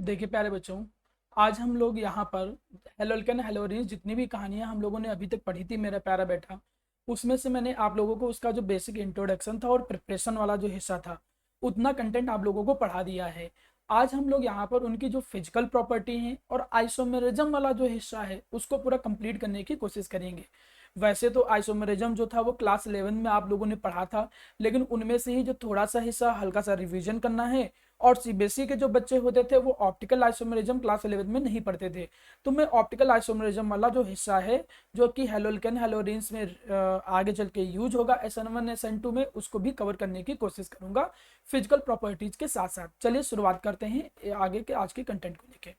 देखिए प्यारे बच्चों, आज हम लोग यहाँ पर हेलोल्केन हेलोरीज जितनी भी कहानियां हम लोगों ने अभी तक पढ़ी थी मेरा प्यारा बेटा, उसमें से मैंने आप लोगों को उसका जो बेसिक इंट्रोडक्शन था और प्रिपरेशन वाला जो हिस्सा था उतना कंटेंट आप लोगों को पढ़ा दिया है। आज हम लोग यहाँ पर उनकी जो फिजिकल प्रॉपर्टी है और आइसोमेरिज्म वाला जो हिस्सा है उसको पूरा कंप्लीट करने की कोशिश करेंगे। वैसे तो आइसोमेरिज्म जो था वो क्लास 11 में आप लोगों ने पढ़ा था, लेकिन उनमें से ही जो थोड़ा सा हिस्सा हल्का सा रिवीजन करना है। और सीबीएसई के जो बच्चे होते थे वो ऑप्टिकल आइसोमेरिज्म क्लास 11 में नहीं पढ़ते थे, तो मैं ऑप्टिकल आइसोमेरिज्म वाला जो हिस्सा है जो कि हेलोल्केन हेलोरिन्स में आगे चल के यूज होगा SN1 SN2 में, उसको भी कवर करने की कोशिश करूंगा फिजिकल प्रॉपर्टीज के साथ साथ। चलिए शुरुआत करते हैं आगे के आज के कंटेंट को लेके।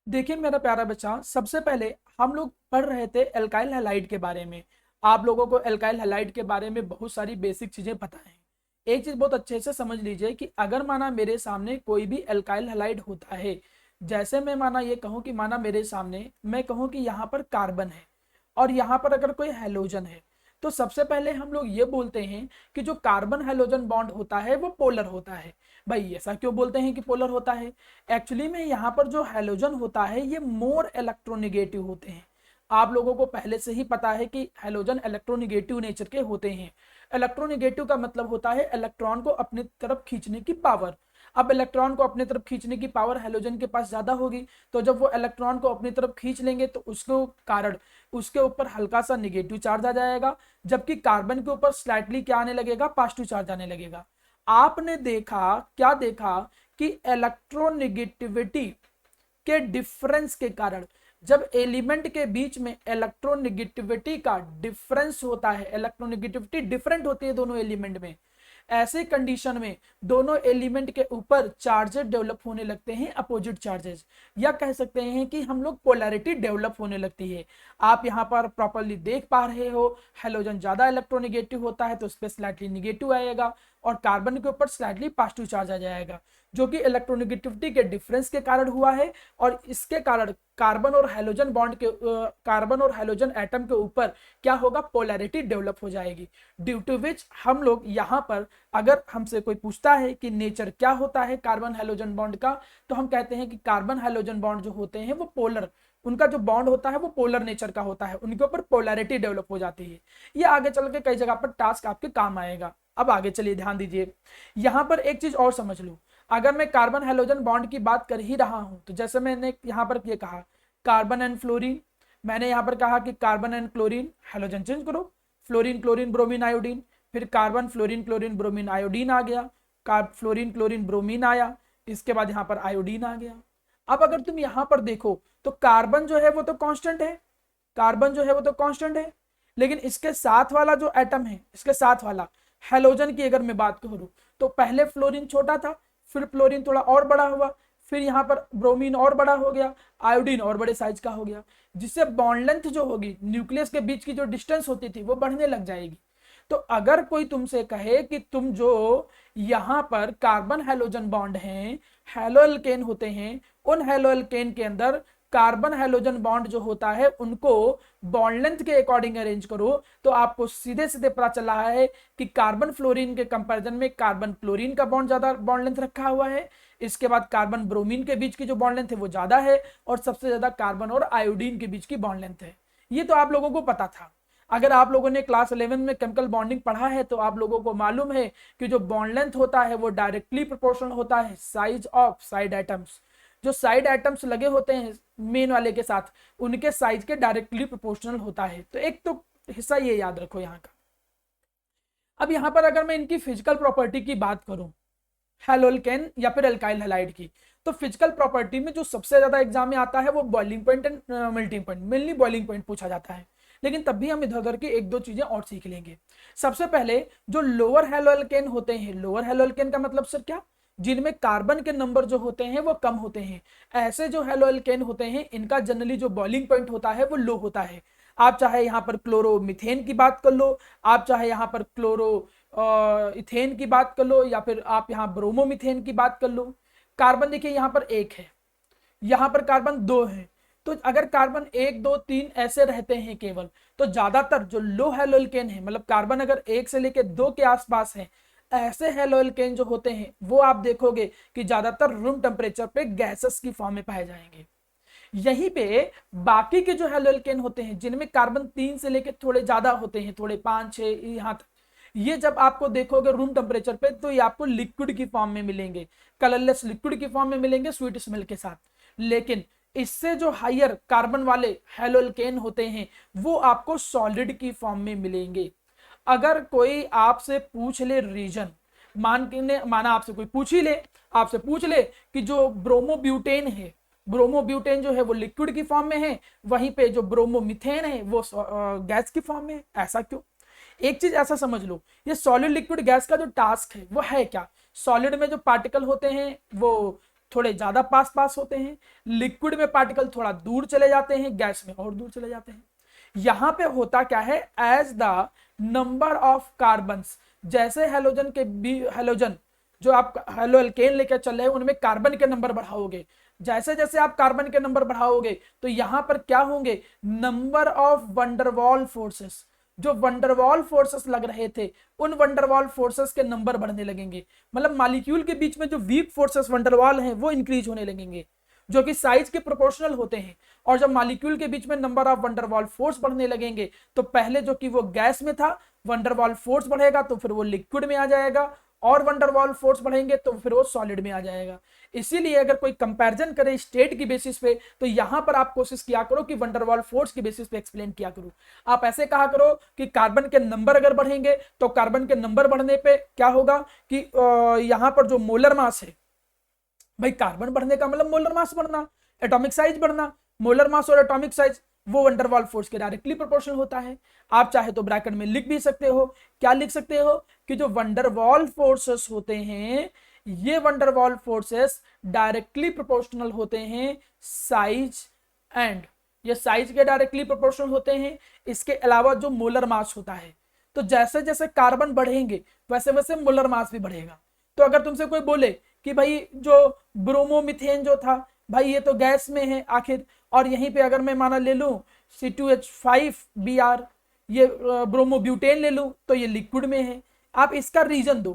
देखिए मेरा प्यारा बच्चा, सबसे पहले हम लोग पढ़ रहे थे एल्काइल हैलाइड के बारे में। आप लोगों को एल्काइल हैलाइड के बारे में बहुत सारी बेसिक चीजें पता है। एक चीज बहुत अच्छे से समझ लीजिए कि अगर माना मेरे सामने कोई भी एल्काइल हैलाइड होता है, जैसे मैं माना ये कहूं कि माना मेरे सामने मैं कहूं कि यहाँ पर कार्बन है और यहाँ पर अगर कोई हैलोजन है, तो सबसे पहले हम लोग ये बोलते हैं कि जो कार्बन हैलोजन बॉन्ड होता है वो पोलर होता है। भाई ऐसा क्यों बोलते हैं कि पोलर होता है? एक्चुअली में यहाँ पर जो हैलोजन होता है ये मोर इलेक्ट्रोनिगेटिव होते हैं। आप लोगों को पहले से ही पता है कि हैलोजन इलेक्ट्रोनिगेटिव नेचर के होते हैं। इलेक्ट्रोनिगेटिव का मतलब होता है इलेक्ट्रॉन को अपनी तरफ खींचने की पावर। अब इलेक्ट्रॉन को अपनी तरफ खींचने की पावर हैलोजन के पास ज्यादा होगी, तो जब वो इलेक्ट्रॉन को अपनी तरफ खींच लेंगे तो उसके कारण उसके ऊपर हल्का सा निगेटिव चार्ज आ जाएगा, जबकि कार्बन के ऊपर स्लाइटली क्या आने लगेगा, पॉजिटिव चार्ज आने लगेगा। आपने देखा, क्या देखा कि इलेक्ट्रोनिगेटिविटी के डिफरेंस के कारण जब एलिमेंट के बीच में इलेक्ट्रोनिगेटिविटी का डिफरेंस होता है, इलेक्ट्रोनिगेटिविटी डिफरेंट होती है दोनों एलिमेंट में, ऐसे कंडीशन में दोनों एलिमेंट के ऊपर चार्जेस डेवलप होने लगते हैं, अपोजिट चार्जेस, या कह सकते हैं कि हम लोग पोलैरिटी डेवलप होने लगती है। आप यहाँ पर प्रॉपर्ली देख पा रहे हो, हेलोजन ज्यादा इलेक्ट्रोनिगेटिव होता है तो उस पर स्लाइटली निगेटिव आएगा और कार्बन के ऊपर स्लाइटली पॉजिटिव चार्ज आ जाएगा, जो कि इलेक्ट्रोनिगेटिविटी के डिफरेंस के कारण हुआ है। और इसके कारण कार्बन और हेलोजन बॉन्ड के कार्बन और हेलोजन एटम के ऊपर क्या होगा, पोलैरिटी डेवलप हो जाएगी। ड्यू टू विच हम लोग यहाँ पर, अगर हमसे कोई पूछता है कि नेचर क्या होता है कार्बन हेलोजन बॉन्ड का, तो हम कहते हैं कि कार्बन हेलोजन बॉन्ड जो होते हैं वो पोलर, उनका जो बॉन्ड होता है वो पोलर नेचर का होता है, उनके ऊपर पोलैरिटी डेवलप हो जाती है। ये आगे चल के कई जगह पर टास्क आपके काम आएगा। अब आगे चलिए ध्यान दीजिए, यहां पर एक चीज और समझ लो। अगर मैं कार्बन हेलोजन बॉन्ड की बात कर ही रहा हूं, तो जैसे मैंने यहां पर ये कहा कार्बन एंड फ्लोरीन, मैंने यहां पर कहा कि carbon and chlorine, halogen change करो, फ्लोरीन क्लोरीन ब्रोमीन आयोडीन, फिर carbon fluorine chlorine bromine iodine आ गया, फ्लोरीन क्लोरीन ब्रोमीन आया, इसके बाद यहां पर आयोडीन आ गया। अब अगर तुम यहां पर देखो तो कार्बन जो है वो तो कांस्टेंट है, कार्बन जो है वो तो कांस्टेंट है, लेकिन इसके साथ वाला जो एटम है, इसके साथ वाला हेलोजन की अगर मैं बात करूं, तो पहले फ्लोरीन छोटा था, फिर फ्लोरीन थोड़ा और बड़ा हुआ, फिर यहाँ पर ब्रोमीन और बड़ा हो गया, आयोडीन और बड़े साइज का हो गया, जिससे बॉन्ड लेंथ जो होगी, न्यूक्लियस के बीच की जो डिस्टेंस होती थी वो बढ़ने लग जाएगी। तो अगर कोई तुमसे कहे कि तुम जो यहाँ पर कार्बन हेलोजन बॉन्ड हैं, हेलोअल्केन होते हैं, उन हेलोअल्केन के अंदर कार्बन हेलोजन बॉन्ड जो होता है उनको बॉन्ड लेंथ के अकॉर्डिंग अरेंज करो, तो आपको सीधे सीधे पता चल रहा है कि कार्बन फ्लोरीन के कंपैरिजन में कार्बन क्लोरीन का बॉन्ड ज्यादा बॉन्ड लेंथ रखा हुआ है, इसके बाद कार्बन ब्रोमीन के बीच की जो बॉन्ड लेंथ है वो ज्यादा है, और सबसे ज्यादा कार्बन और आयोडीन के बीच की बॉन्ड लेंथ है। ये तो आप लोगों को पता था। अगर आप लोगों ने क्लास 11 में केमिकल बॉन्डिंग पढ़ा है तो आप लोगों को मालूम है कि जो बॉन्ड लेंथ होता है वो डायरेक्टली प्रोपोर्शनल होता है साइज ऑफ साइड एटम्स। जो साइड एटम्स लगे होते हैं मेन वाले के साथ, उनके साइज के डायरेक्टली प्रोपोर्शनल होता है। तो एक तो हिस्सा ये याद रखो यहाँ का। अब यहाँ पर अगर मैं इनकी फिजिकल प्रॉपर्टी की बात करूं, हेलोल्केन या फिर एल्काइल हैलाइड की, तो फिजिकल प्रॉपर्टी में जो सबसे ज्यादा एग्जाम में आता है वो boiling point and melting point, mainly boiling point पूछा जाता है, लेकिन तब भी हम इधर उधर की एक दो चीजें और सीख लेंगे। सबसे पहले जो लोअर हेलोल्केन होते हैं, लोअर हेलोल्केन का मतलब सर क्या, जिनमें कार्बन के नंबर जो होते हैं वो कम होते हैं, ऐसे जो हेलोल्केन होते हैं इनका जनरली जो बॉइलिंग पॉइंट होता है वो लो होता है। आप चाहे यहाँ पर क्लोरोमीथेन की बात कर लो, आप चाहे यहाँ पर क्लोरो इथेन की बात कर लो, या फिर आप यहाँ ब्रोमोमिथेन की बात कर लो। कार्बन देखिए यहाँ पर एक है, यहाँ पर कार्बन दो है, तो अगर कार्बन एक दो तीन ऐसे रहते हैं केवल, तो ज्यादातर जो लो हेलोल्केन है, मतलब कार्बन अगर एक से लेकर दो के आसपास है, ऐसे हेलो एल्केन जो होते हैं वो आप देखोगे कि ज्यादातर रूम टेम्परेचर पे गैसेस की फॉर्म में पाए जाएंगे। यहीं पे बाकी के जो हेलो एल्केन होते हैं जिनमें कार्बन 3 से लेकर थोड़े ज्यादा होते हैं, थोड़े 5 6 यहाँ तक, ये जब आपको देखोगे रूम टेम्परेचर पे तो ये आपको लिक्विड की फॉर्म में मिलेंगे, कलरलेस लिक्विड की फॉर्म में मिलेंगे स्वीट स्मेल के साथ। लेकिन इससे जो हायर कार्बन वाले हेलो एल्केन होते हैं वो आपको सॉलिड की फॉर्म में मिलेंगे। अगर कोई आपसे पूछ ले रीजन, माना आपसे कोई पूछ ही ले, आपसे पूछ ले कि जो ब्रोमोब्यूटेन है, ब्रोमोब्यूटेन जो है वो लिक्विड की फॉर्म में है, वहीं पे जो ब्रोमोमिथेन है वो गैस की फॉर्म में है, ऐसा क्यों? एक चीज ऐसा समझ लो, ये सॉलिड लिक्विड गैस का जो टास्क है वो है क्या? सॉलिड में जो पार्टिकल होते हैं वो थोड़े ज्यादा पास पास होते हैं, लिक्विड में पार्टिकल थोड़ा दूर चले जाते हैं, गैस में और दूर चले जाते हैं। यहां पे होता क्या है, as the number of carbons, जैसे हेलोजन के हेलोजन जो आप हेलो एल्केन लेकर चल रहे हैं उनमें कार्बन के नंबर बढ़ाओगे, जैसे जैसे आप कार्बन के नंबर बढ़ाओगे तो यहां पर क्या होंगे, नंबर ऑफ वंडरवॉल फोर्सेस, जो वंडरवॉल फोर्सेस लग रहे थे उन वंडरवॉल फोर्सेस के नंबर बढ़ने लगेंगे। मतलब मॉलिक्यूल के बीच में जो वीक फोर्सेस वंडरवॉल हैं वो इंक्रीज होने लगेंगे, जो कि साइज के प्रोपोर्शनल होते हैं। और जब मॉलिक्यूल के बीच में नंबर ऑफ वंडरवॉल फोर्स बढ़ने लगेंगे तो पहले जो कि वो गैस में था, वंडरवॉल फोर्स बढ़ेगा तो फिर वो लिक्विड में आ जाएगा, और वंडरवॉल फोर्स बढ़ेंगे तो फिर वो सॉलिड में आ जाएगा। इसीलिए अगर कोई कंपैरिजन करे स्टेट की बेसिस पे तो यहां पर आप कोशिश किया करो कि वंडरवॉल फोर्स की बेसिस पे एक्सप्लेन किया करो। आप ऐसे कहा करो कि कार्बन के नंबर अगर बढ़ेंगे तो कार्बन के नंबर बढ़ने पे क्या होगा कि यहां पर जो मोलर मास है, भाई कार्बन बढ़ने का मतलब मोलर मास बढ़ना, एटॉमिक साइज बढ़ना, मोलर मास और एटॉमिक साइज वो वंडरवॉल फोर्स के डायरेक्टली प्रोपोर्शनल होता है। आप चाहे तो ब्रैकेट में लिख भी सकते हो, क्या लिख सकते हो कि जो वंडरवॉल फोर्सेस होते हैं ये वंडरवॉल फोर्सेस डायरेक्टली प्रोपोर्शनल होते हैं साइज एंड, ये साइज के डायरेक्टली प्रोपोर्शनल होते हैं। इसके अलावा जो मोलर मास होता है, तो जैसे जैसे कार्बन बढ़ेंगे वैसे वैसे मोलर मास भी बढ़ेगा। तो अगर तुमसे कोई बोले कि भाई जो ब्रोमोमिथेन जो था भाई ये तो गैस में है आखिर, और यहीं पे अगर मैं माना ले लूं C2H5Br, ये ब्रोमोब्यूटेन ले लूं तो ये लिक्विड में है, आप इसका रीजन दो,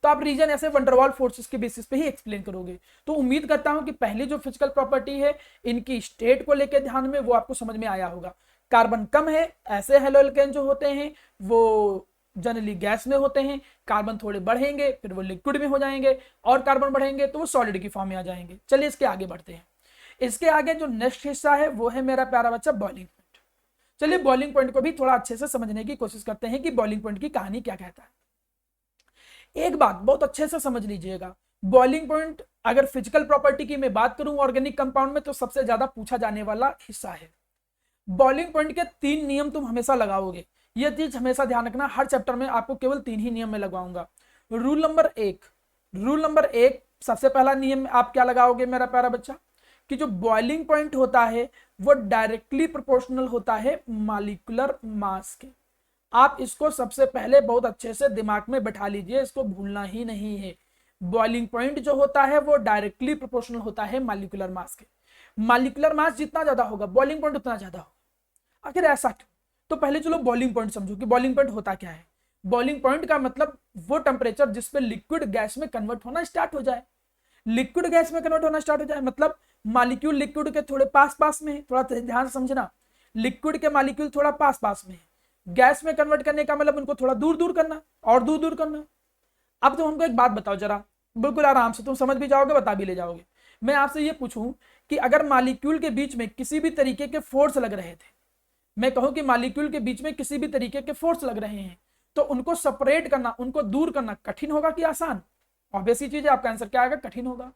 तो आप रीजन ऐसे वंडरवॉल फोर्सेस के बेसिस पे ही एक्सप्लेन करोगे। तो उम्मीद करता हूं कि पहली जो फिजिकल प्रॉपर्टी है इनकी स्टेट को लेकर ध्यान में वो आपको समझ में आया होगा। कार्बन कम है, ऐसे हेलो एल्केन जो होते हैं वो जनरली गैस में होते हैं, कार्बन थोड़े बढ़ेंगे फिर वो लिक्विड में हो जाएंगे, और कार्बन बढ़ेंगे तो वो सॉलिड की फॉर्म में आ जाएंगे। चलिए इसके आगे बढ़ते हैं। इसके आगे जो नेक्स्ट हिस्सा है वो है मेरा प्यारा बच्चा बॉइलिंग पॉइंट। चलिए बॉइलिंग पॉइंट को भी थोड़ा अच्छे से समझने की कोशिश करते हैं कि बॉइलिंग पॉइंट की कहानी क्या कहता है। एक बात बहुत अच्छे से समझ लीजिएगा, बॉइलिंग पॉइंट अगर फिजिकल प्रॉपर्टी की मैं बात करूं ऑर्गेनिक कंपाउंड में तो सबसे ज्यादा पूछा जाने वाला हिस्सा है। बॉइलिंग पॉइंट के 3 नियम तुम हमेशा लगाओगे, यह चीज हमेशा ध्यान रखना, हर चैप्टर में आपको केवल 3 ही नियम में लगाऊंगा। रूल नंबर एक, सबसे पहला नियम आप क्या लगाओगे मेरा प्यारा बच्चा, कि जो बॉइलिंग पॉइंट होता है वो डायरेक्टली प्रोपोर्शनल होता है मॉलिक्यूलर मास के। आप इसको सबसे पहले बहुत अच्छे से दिमाग में बैठा लीजिए, इसको भूलना ही नहीं है। बॉइलिंग पॉइंट जो होता है वो डायरेक्टली प्रोपोर्शनल होता है मॉलिक्यूलर मास के। मॉलिक्यूलर मास जितना ज्यादा होगा बॉइलिंग पॉइंट उतना ज्यादा होगा। आखिर ऐसा क्यों? तो पहले चलो बॉइलिंग पॉइंट समझो कि बॉइलिंग पॉइंट होता क्या है। बॉइलिंग पॉइंट का मतलब वो टेम्परेचर जिसपे लिक्विड गैस में कन्वर्ट होना स्टार्ट हो जाए। लिक्विड गैस में कन्वर्ट होना स्टार्ट हो जाए मतलब मॉलिक्यूल लिक्विड के थोड़े पास पास में है, थोड़ा ध्यान से समझना, लिक्विड के मॉलिक्यूल थोड़ा पास पास में है, गैस में कन्वर्ट करने का मतलब उनको थोड़ा दूर दूर करना और दूर दूर करना। अब तुम हमको एक बात बताओ जरा, बिल्कुल आराम से, तुम समझ भी जाओगे बता भी ले जाओगे। मैं आपसे ये पूछूं कि अगर मॉलिक्यूल के बीच में किसी भी तरीके के फोर्स लग रहे थे, मैं कहूं कि मॉलिक्यूल के बीच में किसी भी तरीके के फोर्स लग रहे हैं, तो उनको सेपरेट करना, उनको दूर करना कठिन होगा कि आसान? ऑब्वियस चीज है, आपका आंसर क्या आएगा? कठिन होगा।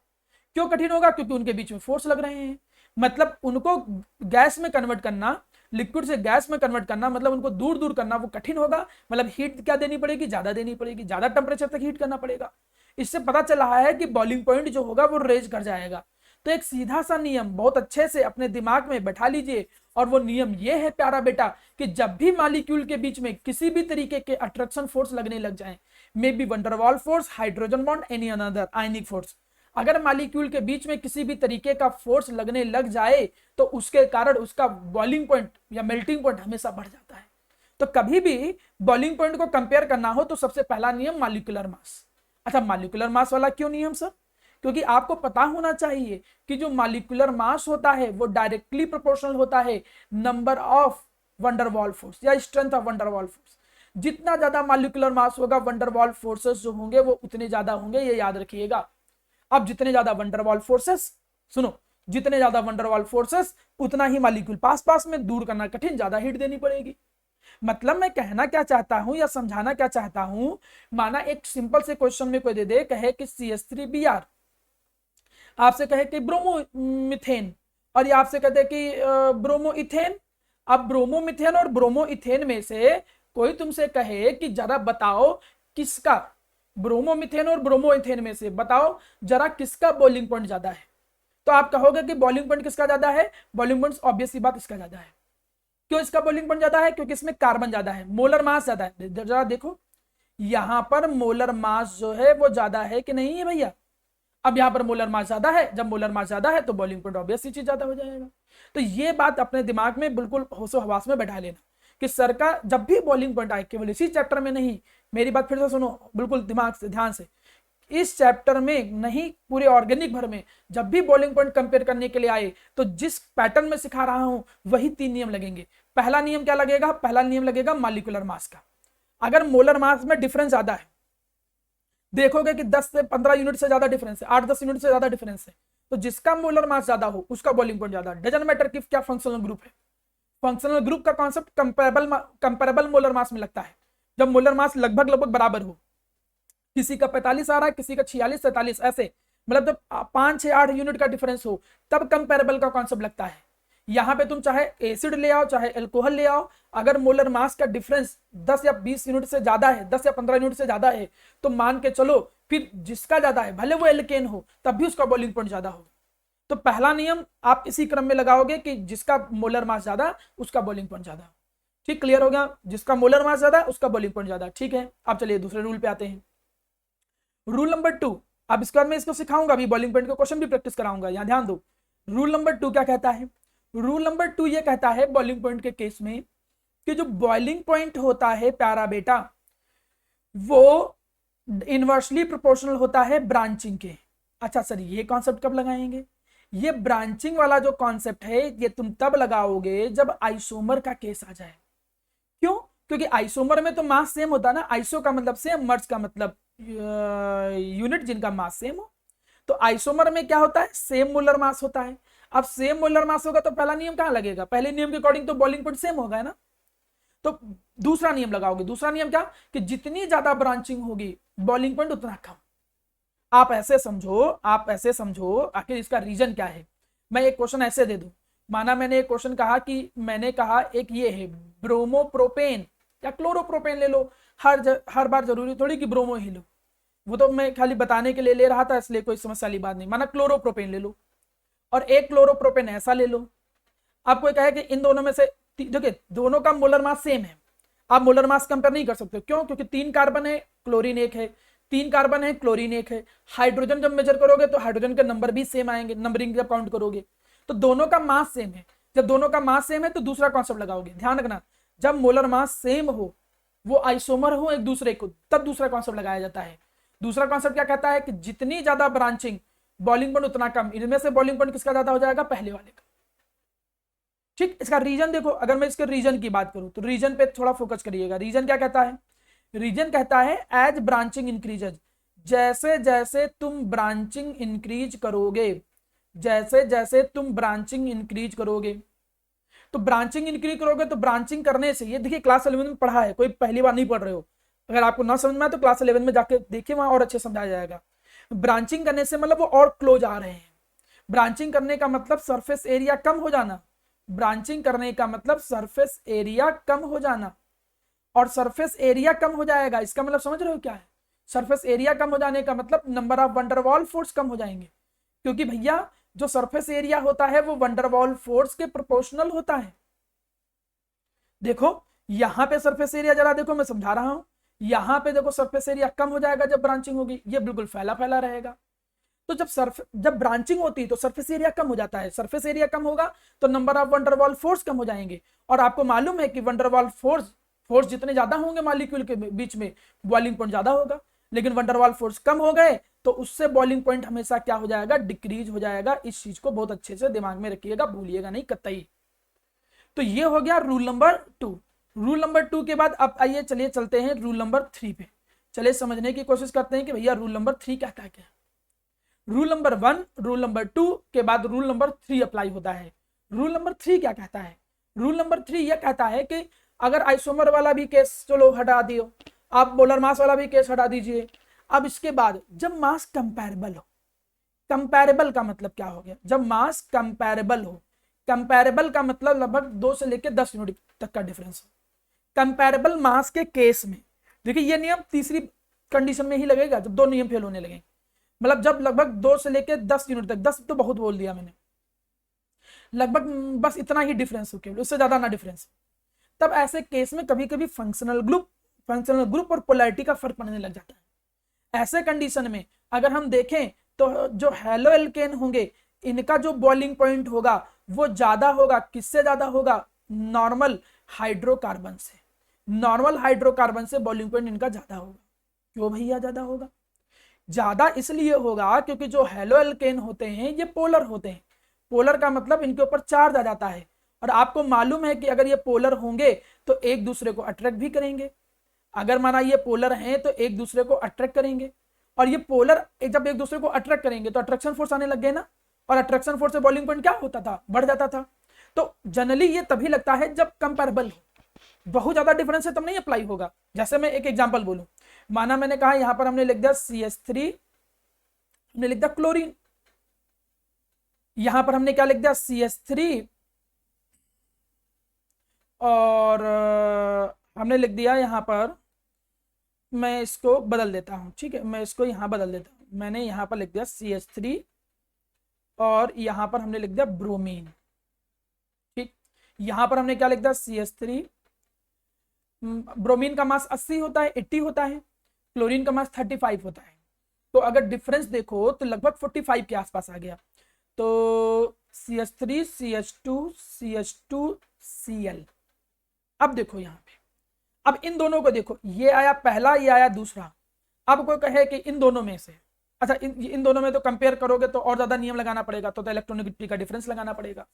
क्यों कठिन होगा? क्योंकि उनके बीच में फोर्स लग रहे हैं। मतलब उनको गैस में कन्वर्ट करना, लिक्विड से गैस में कन्वर्ट करना, मतलब उनको दूर दूर करना वो कठिन होगा। मतलब हीट क्या देनी पड़ेगी? ज्यादा देनी पड़ेगी, ज्यादा टेम्परेचर तक हीट करना पड़ेगा। इससे पता चल रहा है कि बॉइलिंग पॉइंट जो होगा वो रेज कर जाएगा। तो एक सीधा सा नियम बहुत अच्छे से अपने दिमाग में बैठा लीजिए, और वो नियम ये है प्यारा बेटा कि जब भी मॉलिक्यूल के बीच में किसी भी तरीके के अट्रैक्शन फोर्स लगने लग जाए, may be van der Waals force, hydrogen bond, any another ionic force, अगर मॉलिक्यूल के बीच में किसी भी तरीके का फोर्स लगने लग जाए तो उसके कारण उसका बॉइलिंग पॉइंट या मेल्टिंग पॉइंट हमेशा बढ़ जाता है। तो कभी भी बॉइलिंग पॉइंट को कंपेयर करना हो तो सबसे पहला नियम मॉलिक्यूलर मास, अच्छा, मॉलिक्यूलर मास वाला क्यों नियम सर? क्योंकि आपको पता होना चाहिए कि जो मॉलिक्यूलर मास होता है वो डायरेक्टली प्रोपोर्शनल होता है नंबर ऑफ वंडरवॉल फोर्स या स्ट्रेंथ ऑफ वंडरवॉल फोर्स। जितना ज्यादा मॉलिक्यूलर मास होगा वंडरवॉल फोर्सेस जो होंगे वो उतने ज्यादा होंगे, ये याद रखिएगा। अब जितने ज्यादा वंडरवॉल फोर्सेस, सुनो, जितने ज्यादा वंडरवॉल फोर्सेस उतना ही मॉलिक्यूल पास पास में, दूर करना कठिन, ज्यादा हीट देनी पड़ेगी। मतलब मैं कहना क्या चाहता हूं या समझाना क्या चाहता हूं, माना एक सिंपल से क्वेश्चन में कोई दे दे, कहे कि CH3Br, आपसे कहे कि ब्रोमोमिथेन, और ये आपसे कहते कि ब्रोमोइथेन। अब ब्रोमोमिथेन और ब्रोमोइथेन में से कोई तुमसे कहे कि जरा बताओ किसका, ब्रोमोमिथेन और ब्रोमोइथेन में से बताओ जरा किसका बॉइलिंग पॉइंट ज्यादा है, तो आप कहोगे कि बॉइलिंग पॉइंट किसका ज्यादा है, बॉइलिंग पॉइंट ऑब्वियस सी बात इसका ज्यादा है। क्यों इसका बॉइलिंग पॉइंट ज्यादा है? क्योंकि इसमें कार्बन ज्यादा है, मोलर मास ज्यादा है। जरा देखो यहां पर मोलर मास जो है वो ज्यादा है कि नहीं है भैया? अब यहां पर मोलर मास ज्यादा है, जब मोलर मास ज्यादा है तो बॉइलिंग पॉइंट ऑब्वियस चीज ज्यादा हो जाएगा। तो ये बात अपने दिमाग में बिल्कुल होशो हवास में बैठा लेना कि सर का जब भी बॉइलिंग पॉइंट आए, केवल इसी चैप्टर में नहीं, मेरी बात फिर से सुनो बिल्कुल दिमाग से, ध्यान से, इस चैप्टर में नहीं पूरे ऑर्गेनिक भर में जब भी बॉइलिंग पॉइंट कंपेयर करने के लिए आए तो जिस पैटर्न में सिखा रहा हूं वही 3 नियम लगेंगे। पहला नियम क्या लगेगा? पहला नियम लगेगा मॉलिक्यूलर मास का। अगर मोलर मास में डिफरेंस ज्यादा है, देखोगे कि 10 से 15 यूनिट से ज्यादा डिफरेंस है, 8-10 यूनिट से ज्यादा डिफरेंस है, तो जिसका मोलर मास ज्यादा हो उसका बॉइलिंग पॉइंट ज्यादा। डजंट मैटर कि क्या फंक्शनल ग्रुप है, फंक्शनल ग्रुप का कॉन्सेप्ट कंपेरेबल मोलर मास में लगता है जब मोलर मास लगभग लगभग बराबर हो। किसी का 45 आ रहा है, किसी का 46-47, ऐसे मतलब जब 5-6-8 यूनिट का डिफरेंस हो तब कंपेरेबल का कॉन्सेप्ट लगता है। यहां पे तुम चाहे एसिड ले आओ चाहे एल्कोहल ले आओ, अगर मोलर मास का डिफरेंस 10 या 20 यूनिट से ज्यादा है, 10 या 15 यूनिट से ज्यादा है, तो मान के चलो फिर जिसका ज्यादा है भले वो एल्केन हो तब भी उसका बॉइलिंग पॉइंट ज्यादा होगा। तो पहला नियम आप इसी क्रम में लगाओगे कि जिसका मोलर मास ज्यादा उसका बॉइलिंग पॉइंट ज्यादा। ठीक, क्लियर हो गया? जिसका मोलर मास ज्यादा उसका बॉइलिंग पॉइंट ज्यादा। ठीक है, अब चलिए दूसरे रूल पे आते हैं। रूल नंबर 2, अब इसके बाद मैं इसको सिखाऊंगा, अभी बॉइलिंग पॉइंट का क्वेश्चन भी प्रैक्टिस कराऊंगा, यहां ध्यान दो। रूल नंबर 2 क्या कहता है? रूल नंबर 2 ये कहता है बॉइलिंग पॉइंट के केस में कि जो बॉइलिंग पॉइंट होता है प्यारा बेटा वो इनवर्सली प्रोपोर्शनल होता है ब्रांचिंग के। अच्छा सर, ये कॉन्सेप्ट कब लगाएंगे? ये ब्रांचिंग वाला जो कॉन्सेप्ट है ये तुम तब लगाओगे जब आइसोमर का केस आ जाए। क्यों? क्योंकि आइसोमर में तो मास सेम होता है ना, आइसो का मतलब सेम, मर्ज का मतलब यूनिट जिनका मास सेम हो। तो आइसोमर में क्या होता है? सेम मोलर मास होता है। अब सेम मोलर मास होगा तो पहला नियम कहां लगेगा? पहले नियम के अकॉर्डिंग तो बॉइलिंग पॉइंट सेम होगा, है ना? तो दूसरा नियम लगाओगे। दूसरा नियम क्या? कि जितनी ज्यादा ब्रांचिंग होगी बॉइलिंग पॉइंट उतना कम। आप ऐसे समझो, आप ऐसे समझो, आखिर इसका रीजन क्या है। मैं एक क्वेश्चन ऐसे दे दूं, माना मैंने एक क्वेश्चन कहा कि मैंने कहा एक ये है ब्रोमोप्रोपेन या क्लोरोप्रोपेन ले लो। हर बार जरूरी थोड़ी कि ब्रोमो ही लो, वो तो मैं खाली बताने के लिए ले रहा था, इसलिए कोई समस्या वाली बात नहीं। माना क्लोरोप्रोपेन ले लो और एक क्लोरोप्रोपेन ऐसा ले लो। आप कोई कहे कि इन दोनों में से देखिए दोनों का मोलर मास सेम है, आप मोलर मास कंपेयर नहीं कर सकते। क्यों? क्योंकि 3 कार्बन है, क्लोरीन 1 है, 3 कार्बन है, क्लोरीन 1 है। हाइड्रोजन जब मेजर करोगे तो हाइड्रोजन के नंबर भी सेम आएंगे, नंबरिंग जब काउंट करोगे तो दोनों का मास सेम है। जब दोनों का मास सेम है तो दूसरा कॉन्सेप्ट लगाओगे। ध्यान रखना, जब मोलर मास सेम हो, वो आइसोमर हो एक दूसरे को, तब दूसरा कॉन्सेप्ट लगाया जाता है। दूसरा कॉन्सेप्ट क्या कहता है कि जितनी ज्यादा ब्रांचिंग बॉइलिंग पॉइंट उतना कम। इनमें से बॉइलिंग पॉइंट किसका ज्यादा हो जाएगा? पहले वाले का। ठीक, इसका रीजन देखो, अगर मैं इसके रीजन की बात करूं तो रीजन पे थोड़ा फोकस करिएगा। रीजन क्या कहता है? रीजन कहता है एज ब्रांचिंग इंक्रीजेज, जैसे जैसे तुम ब्रांचिंग इंक्रीज करोगे, जैसे जैसे तुम ब्रांचिंग इंक्रीज करोगे, तो ब्रांचिंग इंक्रीज करोगे तो ब्रांचिंग करने से, ये देखिए क्लास 11 में पढ़ा है, कोई पहली बार नहीं पढ़ रहे हो, अगर आपको ना समझ में आए तो क्लास 11 में जाके देखिए, वहां और अच्छे समझाया जाएगा। ब्रांचिंग करने से मतलब वो और क्लोज आ रहे हैं। ब्रांचिंग करने का मतलब सरफेस एरिया कम हो जाना, ब्रांचिंग करने का मतलब सरफेस एरिया कम हो जाना, और सरफेस एरिया कम हो जाएगा इसका मतलब समझ रहे हो क्या है? सरफेस एरिया कम हो जाने का मतलब नंबर ऑफ वंडरवॉल फोर्स कम हो जाएंगे, क्योंकि भैया जो सरफेस एरिया होता है वो वंडरवॉल फोर्स के प्रोपोर्शनल होता है। देखो यहां पे सरफेस एरिया जरा देखो, मैं समझा रहा हूं, यहां पे देखो सरफेस एरिया कम हो जाएगा जब ब्रांचिंग होगी, ये बिल्कुल फैला फैला रहेगा। तो जब ब्रांचिंग होती है तो सरफेस एरिया कम हो जाता है, सरफेस एरिया कम होगा तो नंबर ऑफ वंडरवॉल फोर्स कम हो जाएंगे। और आपको मालूम है कि वंडरवॉल फोर्स जितने ज्यादा होंगे मॉलिक्यूल के बीच में, बॉइलिंग पॉइंट ज्यादा होगा। लेकिन वंडरवाल फोर्स कम हो गए तो उससे बॉइलिंग पॉइंट हमेशा क्या हो जाएगा, डिक्रीज हो जाएगा। इस चीज को बहुत अच्छे से दिमाग में रखिएगा, भूलिएगा नहीं कतई। तो ये हो गया रूल नंबर 2। रूल नंबर 2 के बाद अब आइए चलिए चलते हैं रूल नंबर 3 पे। चलिए समझने की कोशिश करते हैं कि भैया रूल नंबर 3 कहता है क्या। रूल नंबर 1, रूल नंबर 2 के बाद रूल नंबर 3 अप्लाई होता है। रूल नंबर 3 क्या कहता है? रूल नंबर 3 यह कहता है कि अगर आइसोमर वाला भी केस चलो हटा दियो, आप मोलर मास वाला भी केस हटा दीजिए। अब इसके बाद जब मास कंपैरेबल हो, कंपैरेबल का मतलब क्या हो गया, जब मास कंपैरेबल हो, कंपैरेबल का मतलब लगभग 2 से लेकर 10 यूनिट तक का डिफरेंस हो। कंपैरेबल मास के केस में देखिए ये नियम तीसरी कंडीशन में ही लगेगा जब दो नियम फेल होने लगे, मतलब जब लगभग 2 से लेकर 10 यूनिट तक, 10 तो बहुत बोल दिया मैंने, लगभग बस इतना ही डिफरेंस हो, केवल उससे ज्यादा ना डिफरेंस। तब ऐसे केस में कभी कभी फंक्शनल ग्रुप और पोलैरिटी का फर्क पड़ने लग जाता है। ऐसे कंडीशन में अगर हम देखें तो जो हैलो एल्केन होंगे इनका जो बॉइलिंग पॉइंट होगा वो ज्यादा होगा, किससे ज्यादा होगा, नॉर्मल हाइड्रोकार्बन से। नॉर्मल हाइड्रोकार्बन से बॉइलिंग पॉइंट इनका ज्यादा होगा। क्यों भैया ज्यादा होगा? ज्यादा इसलिए होगा क्योंकि जो हैलो एल्केन होते हैं ये पोलर होते हैं। पोलर का मतलब इनके ऊपर चार्ज आ जाता है, और आपको मालूम है कि अगर ये पोलर होंगे तो एक दूसरे को अट्रैक्ट भी करेंगे। अगर माना ये पोलर हैं तो एक दूसरे को अट्रैक्ट करेंगे, और ये पोलर जब एक दूसरे को अट्रैक्ट करेंगे तो अट्रैक्शन फोर्स आने लग गए ना, और अट्रैक्शन फोर्स से बॉइलिंग पॉइंट क्या होता था, बढ़ जाता था। तो जनरली ये तभी लगता है जब कंपैरेबल हो, बहुत ज्यादा डिफरेंस है तब नहीं अप्लाई होगा। जैसे मैं एक एग्जांपल बोलूं, माना मैंने कहा यहां पर हमने लिख दिया CH3, हमने लिख दिया क्लोरीन, यहां पर हमने क्या लिख दिया CH3, और हमने लिख दिया यहां पर, मैं इसको बदल देता हूं, ठीक है, मैं इसको यहां बदल देता हूं। मैंने यहां पर लिख दिया CH3 और यहां पर हमने लिख दिया ब्रोमीन। ठीक, यहां पर हमने क्या लिख दिया CH3, ब्रोमीन का मास 80 होता है, 80 होता है, क्लोरीन का मास 35 होता है। तो अगर डिफरेंस देखो तो लगभग 45 के आसपास आ गया। तो CH3 CH2 CH2 Cl। अब देखो यहाँ पे, अब इन दोनों को देखो, ये आया पहला, ये आया दूसरा। अब कोई कहे कि इन दोनों में से, अच्छा इन दोनों में तो कंपेयर करोगे तो और ज्यादा नियम लगाना पड़ेगा, तो इलेक्ट्रोनेगेटिविटी का डिफरेंस लगाना पड़ेगा।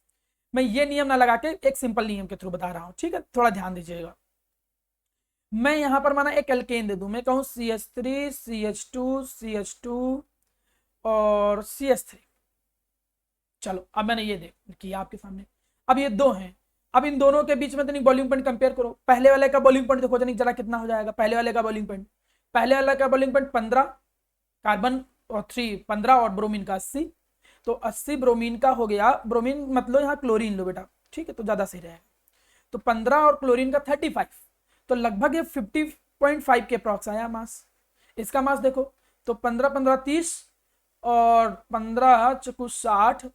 मैं ये नियम ना लगा के एक सिंपल नियम के थ्रू बता रहा हूँ, ठीक है, थोड़ा ध्यान दीजिएगा। मैं यहां पर माना एक एल्केन दे दूं, मैं कहूं CH3 CH2 CH2 और CH3। चलो अब मैंने ये देख किया आपके सामने, अब ये दो हैं, अब इन दोनों के बीच में तो बॉइलिंग पॉइंट कंपेयर करो। पहले वाले का बॉइलिंग पॉइंट देखो जरा कितना हो जाएगा। पहले वाले का बॉइलिंग पॉइंट, पहले वाले का बॉइलिंग पॉइंट 15, कार्बन और 3 15 और ब्रोमीन का 80, तो 80 ब्रोमीन का हो गया। ब्रोमीन मतलब यहाँ क्लोरीन लो बेटा, ठीक है, तो ज्यादा सही रहेगा। तो 15 और क्लोरीन का 35, तो लगभग ये 50.5 के अप्रॉक्स आया मास। इसका मास देखो तो 15 15 30 और 15 चकु 60,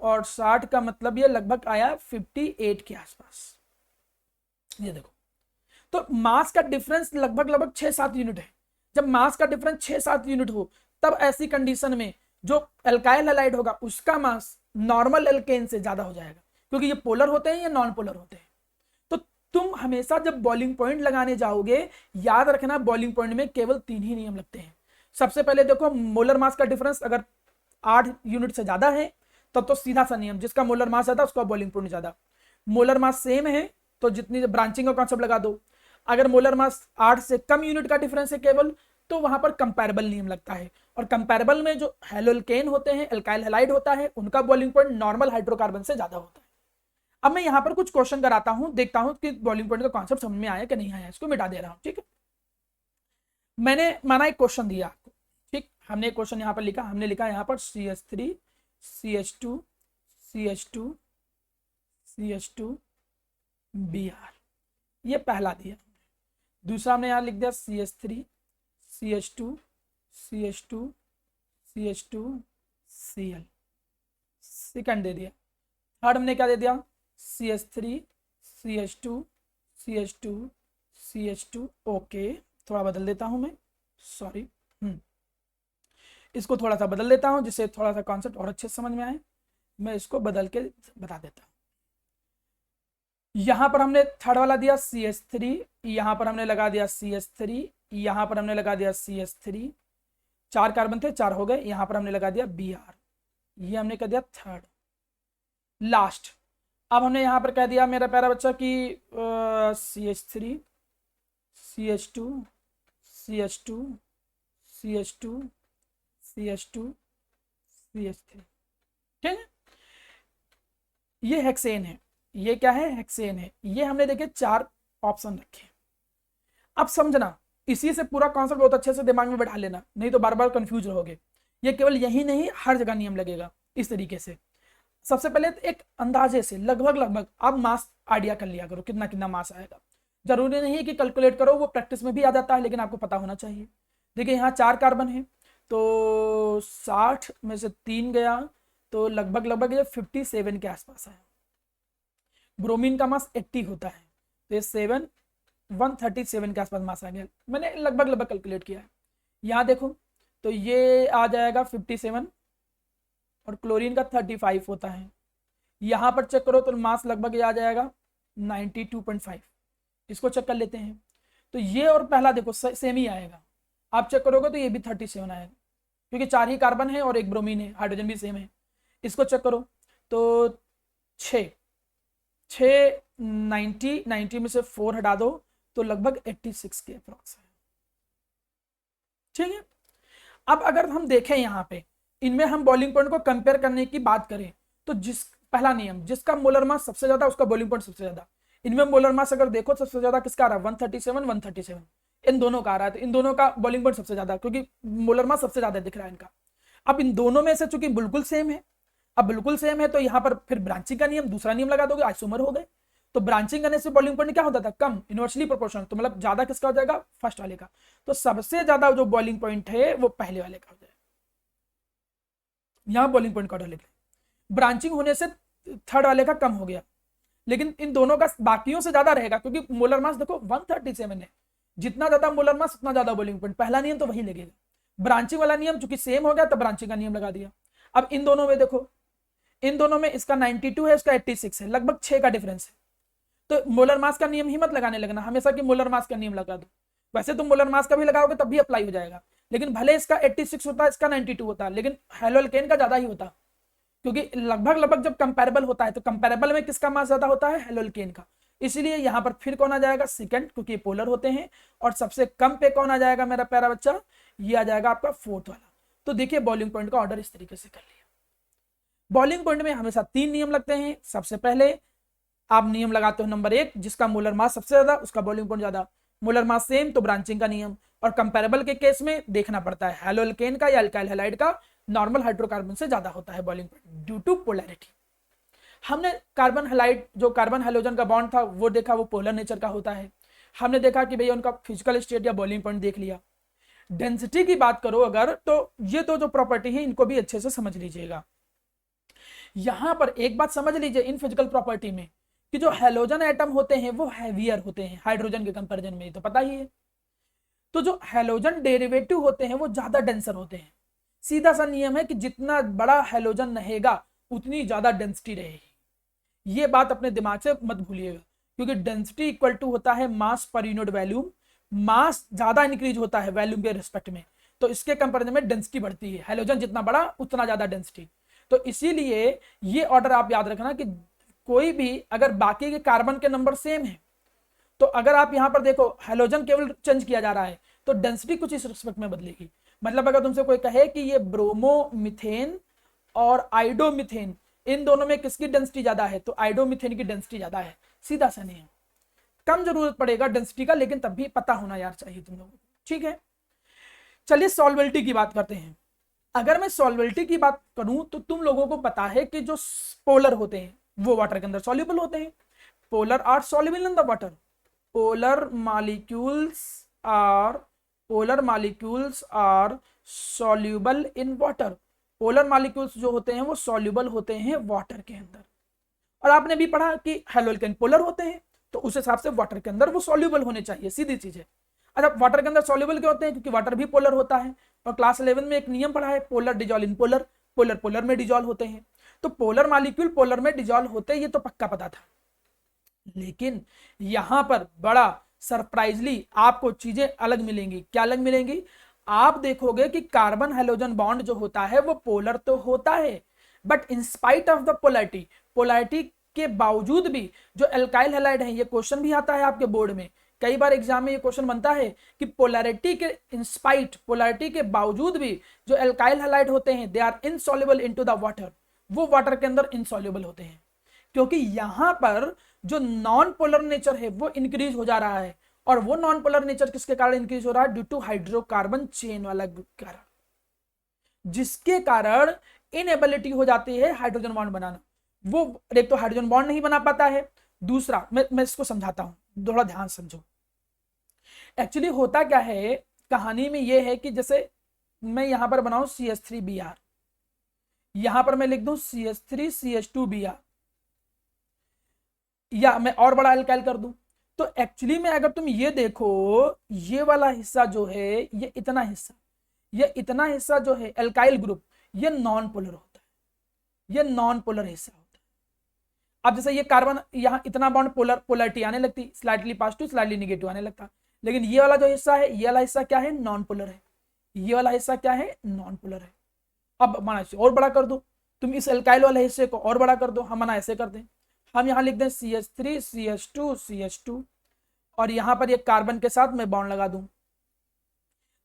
और 60 का मतलब ये लगभग आया 58 के आसपास। ये देखो, तो मास का डिफरेंस लगभग 6-7 यूनिट है। जब मास का डिफरेंस 6-7 यूनिट हो तब ऐसी कंडीशन में जो एल्काइल हैलाइड होगा उसका मास नॉर्मल एल्केन से ज्यादा हो जाएगा, क्योंकि ये पोलर होते हैं या नॉन पोलर होते हैं। तो तुम हमेशा जब बॉइलिंग पॉइंट लगाने जाओगे याद रखना बॉइलिंग पॉइंट में केवल 3 ही नियम लगते हैं। सबसे पहले देखो मोलर मास का डिफरेंस अगर 8 यूनिट से ज्यादा है तब तो सीधा सा नियम, जिसका मोलर मास ज्यादा उसका बॉइलिंग पॉइंट ज्यादा। मोलर मास सेम है तो जितनी ब्रांचिंग का कॉन्सेप्ट लगा दो। अगर मोलर मास 8 से कम यूनिट का डिफरेंस है केवल, तो वहां पर कंपैरेबल नियम लगता है। और कंपैरेबल में जो हैलोल्केन होते हैं, एल्काइल हैलाइड होता है, उनका बॉइलिंग पॉइंट नॉर्मल हाइड्रोकार्बन से ज्यादा होता है। अब मैं यहां पर कुछ क्वेश्चन कराता हूं, देखता हूं कि बॉइलिंग पॉइंट का कॉन्सेप्ट समझ में आया कि नहीं आया, इसको मिटा दे रहा हूं, ठीक है। मैंने माना एक क्वेश्चन दिया आपको, ठीक, हमने एक क्वेश्चन यहां पर लिखा, हमने लिखा यहां पर CH3 CH2 CH2 CH2 Br, ये पहला दिया। दूसरा हमने यहां लिख दिया CH3 CH2 CH2 CH2 Cl, second दे दिया। थर्ड हमने क्या दे दिया CH3 CH2 CH2 CH2। Okay, थोड़ा बदल देता हूं मैं, सॉरी, इसको थोड़ा सा बदल देता हूं जिससे थोड़ा सा कॉन्सेप्ट और अच्छे से समझ में आए। मैं इसको बदल के बता देता हूं। यहां पर हमने थर्ड वाला दिया CH3, यहां पर हमने लगा दिया CH3, यहाँ पर हमने लगा दिया CH3, 4 कार्बन थे 4 हो गए, यहाँ पर हमने लगा दिया Br, ये हमने कर दिया थर्ड लास्ट। अब हमने यहाँ पर कह दिया मेरा प्यारा बच्चा कि CH3 CH2 CH2 CH2 CH2 CH3, ठीक है। ये हेक्सेन है, ये क्या है, हेक्सेन है। ये हमने देखे 4 ऑप्शन रखे। अब समझना, इसी से पूरा कॉन्सेप्ट बहुत अच्छे से दिमाग में बैठा लेना, नहीं तो बार बार कंफ्यूज रहोगे। ये केवल यही नहीं, हर जगह नियम लगेगा इस तरीके से। सबसे पहले तो एक अंदाजे से लगभग आप मास आइडिया कर लिया करो, कितना कितना मास आएगा। जरूरी नहीं है कि कैलकुलेट करो, वो प्रैक्टिस में भी आ जाता है, लेकिन आपको पता होना चाहिए। देखिए यहाँ 4 कार्बन है, तो 60 में से 3 गया, तो लगभग ये 57 के आसपास है। ब्रोमीन का मास 80 होता है, तो ये 137 के आसपास मास आ गया। मैंने लगभग कैलकुलेट किया है। यहाँ देखो तो ये आ जाएगा 57, और क्लोरीन का 35 होता है। यहाँ पर चेक करो तो मास लगभग ये आ जाएगा 92.5। इसको चेक कर लेते हैं, तो ये और पहला देखो सेम ही आएगा। आप चेक करोगे तो ये भी 37 आएगा, क्योंकि 4 ही कार्बन है और एक ब्रोमीन है, हाइड्रोजन भी सेम है। इसको चेक करो तो 6 90 में से 4 हटा दो तो लगभग 86 के अप्रॉक्स है, ठीक है। अब अगर हम देखें यहाँ पे इनमें हम बॉइलिंग पॉइंट को कंपेयर करने की बात करें, तो पहला नियम, जिसका मोलर मास सबसे ज्यादा उसका बॉइलिंग पॉइंट सबसे ज्यादा। इनमें मोलर मास अगर देखो सबसे ज्यादा किसका आ रहा है, 137 इन दोनों का आ रहा है, तो इन दोनों का बॉइलिंग पॉइंट सबसे ज्यादा, क्योंकि मोलर मास सबसे ज्यादा दिख रहा है इनका। अब इन दोनों में से चूंकि बिल्कुल सेम है, अब बिल्कुल सेम है तो यहाँ पर फिर ब्रांचिंग का नियम, दूसरा नियम लगा दोगे, आइसोमर हो गए। तो ब्रांचिंग करने से बॉइलिंग पॉइंट क्या होता था, कम, इनवर्सली प्रोपोर्शनल, तो मतलब ज्यादा किसका हो जाएगा, फर्स्ट वाले का। तो सबसे ज्यादा जो बॉइलिंग पॉइंट है वो पहले वाले का हो जाएगा। यहाँ बॉइलिंग पॉइंट का ऑर्डर लिख लें। ब्रांचिंग होने से थर्ड वाले का कम हो गया, लेकिन इन दोनों का बाकियों से ज्यादा रहेगा, क्योंकि मोलर मास देखो 137 है, जितना ज्यादा मोलर मास उतना ज्यादा बॉइलिंग पॉइंट। पहला नियम तो वही लगेगा। ब्रांचिंग वाला नियम चूंकि सेम हो गया तो ब्रांचिंग का नियम लगा दिया। अब इन दोनों में देखो, इन दोनों में इसका 92 है, इसका 86 है, लगभग 6 का डिफरेंस है। तो मोलर मास का नियम ही मत लगाने लगना हमेशा कि मोलर मास का नियम लगा दो। वैसे तो मोलर मास का भी लगाओगे तब भी अप्लाई हो जाएगा, लेकिन भले इसका 86 होता है, इसका 92 होता है, लेकिन हेलोल्केन का ज्यादा ही होता, क्योंकि लगभग जब कंपेरेबल होता है तो कंपेरेबल में किसका मास ज्यादा होता है, हेलोल्केन का। इसलिए यहां पर फिर कौन आ जाएगा, सेकंड, क्योंकि पोलर होते हैं। और सबसे कम पे कौन आ जाएगा मेरा प्यारा बच्चा, ये आ जाएगा आपका फोर्थ वाला। तो देखिए बॉइलिंग पॉइंट का ऑर्डर इस तरीके से कर लिया। बॉइलिंग पॉइंट में हमेशा 3 नियम लगते हैं। सबसे पहले आप नियम लगाते हो नंबर 1, जिसका मोलर मास सबसे ज्यादा उसका बॉइलिंग पॉइंट ज्यादा, मोलर मास सेम तो ब्रांचिंग का नियम। और कंपेरेबल के केस में देखना पड़ता है हेलोल्केन का या अल्काइल हैलाइड का नॉर्मल हाइड्रोकार्बन से ज्यादा होता है boiling point due to polarity. हमने कार्बन हैलाइड जो कार्बन हाइड्रोजन का बॉन्ड था वो देखा, वो पोलर नेचर का होता है। हमने देखा कि भैया उनका फिजिकल स्टेट या बॉइलिंग पॉइंट देख लिया। डेंसिटी की बात करो अगर, तो ये तो जो प्रॉपर्टी है इनको भी अच्छे से समझ लीजिएगा। यहां पर एक बात समझ लीजिए इन फिजिकल प्रॉपर्टी में, कि जो हैलोजन एटम होते हैं वो हैवियर होते हैं हाइड्रोजन के कंपैरिजन में, तो पता ही है। तो जो हैलोजन डेरिवेटिव होते हैं वो ज्यादा डेंसर होते हैं। सीधा सा नियम है कि जितना बड़ा हैलोजन रहेगा उतनी ज्यादा डेंसिटी रहेगी। ये बात अपने दिमाग से मत भूलिएगा, क्योंकि डेंसिटी इक्वल टू होता है मास पर यूनिट वॉल्यूम। मास ज्यादा इंक्रीज होता है वॉल्यूम के रिस्पेक्ट में, तो इसके कंपैरिजन में डेंसिटी बढ़ती है। हैलोजन जितना बड़ा उतना ज्यादा डेंसिटी। तो इसीलिए ये ऑर्डर आप याद रखना कि कोई भी अगर बाकी के कार्बन के नंबर सेम है, तो अगर आप यहां पर देखो हैलोजन केवल चेंज किया जा रहा है तो डेंसिटी कुछ इस रिस्पेक्ट में बदलेगी। मतलब अगर तुमसे कोई कहे कि ये ब्रोमोमीथेन और आइडोमीथेन, इन दोनों में किसकी डेंसिटी ज्यादा है, तो आइडोमीथेन की डेंसिटी ज्यादा है। सीधा सा नहीं है, कम जरूरत पड़ेगा डेंसिटी का, लेकिन तब भी पता होना यार चाहिए तुम लोगों को, ठीक है। चलिए सॉल्वेबिलिटी की बात करते हैं। अगर मैं सॉल्वेबिलिटी की बात करूं तो तुम लोगों को पता है कि जो पोलर होते हैं वो वाटर के अंदर सॉल्युबल होते हैं। Polar are soluble in the water. Polar molecules are soluble in water. Polar molecules जो होते हैं वो सॉल्युबल होते हैं वाटर के अंदर। और आपने भी पढ़ा कि हैलोल्केन पोलर होते हैं, तो उस हिसाब से वाटर के अंदर वो सॉल्युबल होने चाहिए, सीधी चीज है। अच्छा, वाटर के अंदर सॉल्युबल क्यों होते हैं, क्योंकि वाटर भी पोलर होता है। और क्लास 11 में एक नियम पढ़ा है, polar dissolve in polar, polar polar में डिजॉल्व होते हैं। तो पोलर मॉलिक्यूल पोलर में डिजॉल्व होते हैं, ये तो पक्का पता था। लेकिन यहां पर बड़ा सरप्राइजली आपको चीजें अलग मिलेंगी। क्या अलग मिलेंगी? आप देखोगे कि कार्बन हाइड्रोजन बॉन्ड जो होता है वो पोलर तो होता है, but in spite of the polarity, polarity के बावजूद भी जो एल्काइल हैलाइड है, ये क्वेश्चन भी आता है आपके बोर्ड में, कई बार एग्जाम में ये क्वेश्चन बनता है कि पोलैरिटी के इंस्पाइट, पोलैरिटी के बावजूद भी जो एल्काइल हैलाइड होते हैं they are insoluble into the water, वो वाटर के अंदर इनसॉल्युबल होते हैं, क्योंकि यहां पर जो नॉन पोलर नेचर है वो इंक्रीज हो जा रहा है। और वो नॉन पोलर नेचर किसके कारण इंक्रीज हो रहा है? ड्यू टू हाइड्रोकार्बन चेन वाला कारण, जिसके कारण इनएबिलिटी हो जाती है हाइड्रोजन बॉन्ड बनाना। वो एक तो हाइड्रोजन बॉन्ड नहीं बना पाता है, दूसरा मैं इसको समझाता हूं, थोड़ा ध्यान समझो। एक्चुअली होता क्या है कहानी में, ये है कि जैसे मैं यहां पर बनाऊं CH3Br, यहां पर मैं लिख दूं CH3CH2Br, या मैं और बड़ा अल्काइल कर दूं, तो एक्चुअली में अगर तुम ये देखो, ये वाला हिस्सा जो है, ये इतना हिस्सा, ये इतना हिस्सा जो है अल्काइल ग्रुप, ये नॉन पोलर होता है, ये नॉन पोलर हिस्सा होता है। अब जैसे ये कार्बन, यहाँ इतना बॉन्ड पोलरिटी आने लगती, स्लाइटली पॉजिटिव स्लाइटली निगेटिव आने लगता, लेकिन ये वाला जो हिस्सा है, ये वाला हिस्सा क्या है? नॉन पोलर है। ये वाला हिस्सा क्या है? नॉन पोलर है। अब माना इसे और बड़ा कर दो, तुम इस अल्काइल वाले हिस्से को और बड़ा कर दो, हम माना ऐसे कर दें, हम यहाँ लिख दें CH3 CH2 CH2, और यहाँ पर ये कार्बन के साथ मैं बॉन्ड लगा दूं,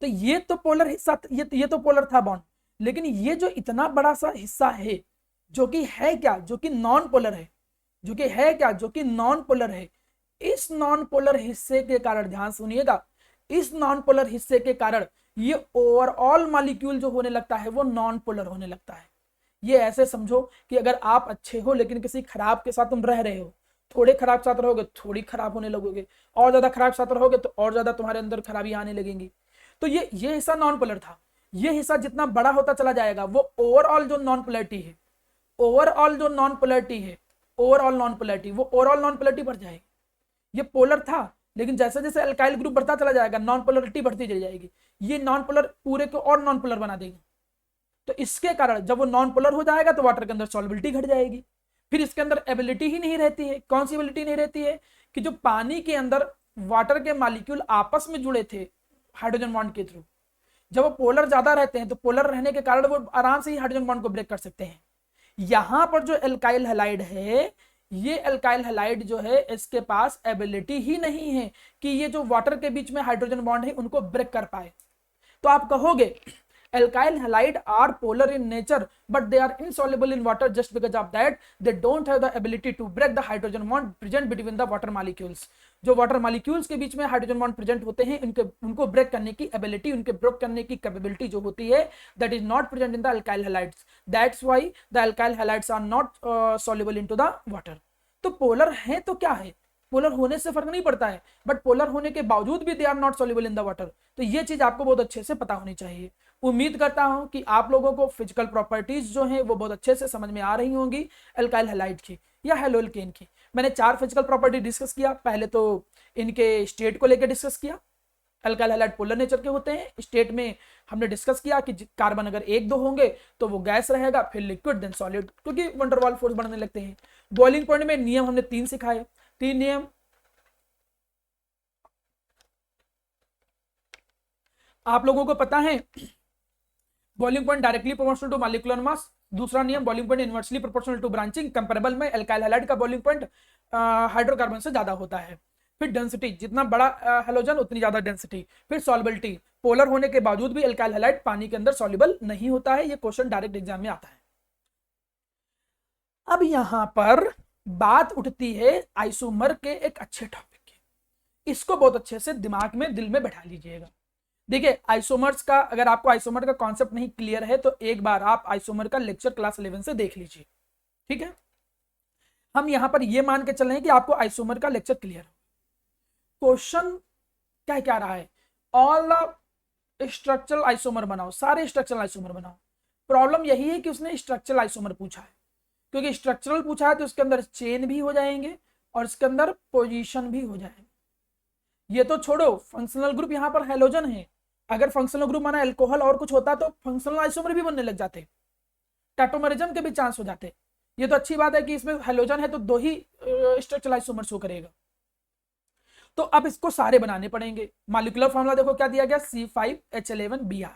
तो ये तो पोलर हिस्सा, ये तो पोलर था बॉन्ड, लेकिन ये जो इतना बड़ा सा हिस्सा है जो कि है क्या? जो कि नॉन पोलर है, जो कि है क्या? जो कि नॉन पोलर है। इस नॉन पोलर हिस्से के कारण, ध्यान सुनिएगा, इस नॉन पोलर हिस्से के कारण ये ओवरऑल मॉलिक्यूल जो होने लगता है वो नॉन पोलर होने लगता है। ये ऐसे समझो कि अगर आप अच्छे हो लेकिन किसी खराब के साथ तुम रह रहे हो, थोड़े खराब साथ रहोगे थोड़ी खराब होने लगोगे, और ज्यादा खराब साथ रहोगे तो और ज्यादा तुम्हारे अंदर खराबी आने लगेंगी। तो ये हिस्सा नॉन पोलर था, ये हिस्सा जितना बड़ा होता चला जाएगा वो ओवरऑल जो नॉन पोलैरिटी है, ओवरऑल जो नॉन पोलैरिटी है, ओवरऑल नॉन पोलैरिटी, वो ओवरऑल नॉन पोलैरिटी बढ़ जाएगी। ये पोलर था, लेकिन जैसे जैसे अल्काइल ग्रुप बढ़ता चला जाएगा नॉन पोलरिटी बढ़ती चली जाएगी, ये नॉन पोलर पूरे को और नॉन पोलर बना देगी। तो इसके कारण जब वो नॉन पोलर हो जाएगा तो वाटर के अंदर सॉल्युबिलिटी घट जाएगी, फिर इसके अंदर एबिलिटी ही नहीं रहती है। कौन सी एबिलिटी नहीं रहती है? कि जो पानी के अंदर वाटर के मॉलिक्यूल आपस में जुड़े थे हाइड्रोजन बॉन्ड के थ्रू, जब वो पोलर ज्यादा रहते हैं तो पोलर रहने के कारण वो आराम से ही हाइड्रोजन बॉन्ड को ब्रेक कर सकते हैं। यहां पर जो एल्काइल हैलाइड है, ये अल्काइल हैलाइड जो है इसके पास एबिलिटी ही नहीं है कि ये जो वाटर के बीच में हाइड्रोजन बॉन्ड है उनको ब्रेक कर पाए। तो आप कहोगे alkyl halide are polar in nature but they are insoluble in water just because of that they don't have the ability to break the hydrogen bond present between the water molecules। जो water molecules के बीच में hydrogen bond present होते हैं उनको break करने की ability, उनके break करने की कैपेबिलिटी जो होती है that is not present in the alkyl halides, that's why the alkyl halides are not soluble into the water. तो पोलर है तो क्या है, पोलर होने से फर्क नहीं पड़ता है, बट पोलर होने के बावजूद भी they are not soluble in the water. तो ये चीज आपको बहुत अच्छे से पता होनी चाहिए। उम्मीद करता हूं कि आप लोगों को फिजिकल प्रॉपर्टीज जो हैं वो बहुत अच्छे से समझ में आ रही होंगी अल्काइल हैलाइड की या हेलोल्केन की। मैंने 4 फिजिकल प्रॉपर्टी डिस्कस किया। पहले तो इनके स्टेट को लेकर डिस्कस किया, अल्काइल हैलाइड पोलर नेचर के होते हैं। स्टेट में हमने डिस्कस किया कि कार्बन अगर 1-2 होंगे तो वो गैस रहेगा, फिर लिक्विड देन सॉलिड, क्योंकि वंडरवाल फोर्स बढ़ने लगते हैं। बॉइलिंग पॉइंट में नियम हमने 3 सिखाए, 3 नियम आप लोगों को पता है। Boiling point directly proportional to molecular mass, दूसरा नियम boiling point inversely proportional to branching, comparable में अल्काइल हैलाइड का बॉइलिंग पॉइंट हाइड्रोकार्बन से ज्यादा होता है। फिर डेंसिटी, जितना बड़ा हैलोजन उतनी ज्यादा डेंसिटी। फिर सॉल्युबिलिटी, पोलर होने के बावजूद भी अल्काइल हैलाइड पानी के अंदर सॉल्युबल नहीं होता है। ये क्वेश्चन डायरेक्ट एग्जाम में आता है। अब यहां पर बात उठती है आइसोमर के एक अच्छे टॉपिक की, इसको बहुत अच्छे से दिमाग में दिल में बैठा लीजिएगा। देखिए आइसोमर्स का, अगर आपको आइसोमर का कॉन्सेप्ट नहीं क्लियर है तो एक बार आप आइसोमर का लेक्चर क्लास 11 से देख लीजिए, ठीक है। हम यहां पर ये मान के चल रहे हैं कि आपको आइसोमर का लेक्चर क्लियर है। क्वेश्चन क्या क्या रहा है, ऑल द स्ट्रक्चरल आइसोमर बनाओ, सारे स्ट्रक्चरल आइसोमर बनाओ। प्रॉब्लम यही है कि उसने स्ट्रक्चरल आइसोमर पूछा है, क्योंकि स्ट्रक्चरल पूछा है तो उसके अंदर चेन भी हो जाएंगे और इसके अंदर पोजीशन भी हो जाएंगे। ये तो छोड़ो, फंक्शनल ग्रुप यहाँ पर हैलोजन है, अगर फंक्शनल ग्रुप माना अल्कोहल और कुछ होता तो फंक्शनल आइसोमर भी बनने लग जाते, टैटोमरिज्म के भी चांस हो जाते। ये तो अच्छी बात है कि इसमें हैलोजन है तो 2 ही स्ट्रक्चरल आइसोमर शो करेगा। तो अब इसको सारे बनाने पड़ेंगे। मॉलिक्यूलर फॉर्मूला देखो क्या दिया गया, C5H11Br।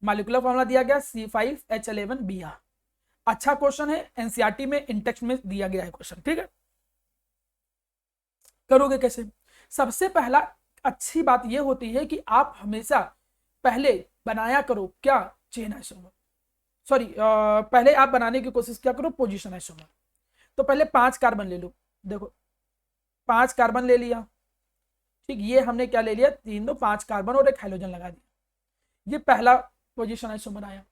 मॉलिक्यूलर फॉर्मूला दिया गया C5H11Br। अच्छा क्वेश्चन है, एनसीईआरटी में इंटेक्स्ट में दिया गया है क्वेश्चन, ठीक है। करोगे कैसे? सबसे पहला अच्छी बात यह होती है कि आप हमेशा पहले बनाया करो क्या, चेन आइसोमर, सॉरी पहले आप बनाने की कोशिश क्या करो, पोजीशन आइसोमर। तो पहले 5 कार्बन ले लो, देखो 5 कार्बन ले लिया, ठीक, ये हमने क्या ले लिया, 3 2 5 कार्बन और एक हाइड्रोजन लगा दिया, ये पहला पोजीशन आइसोमर आया।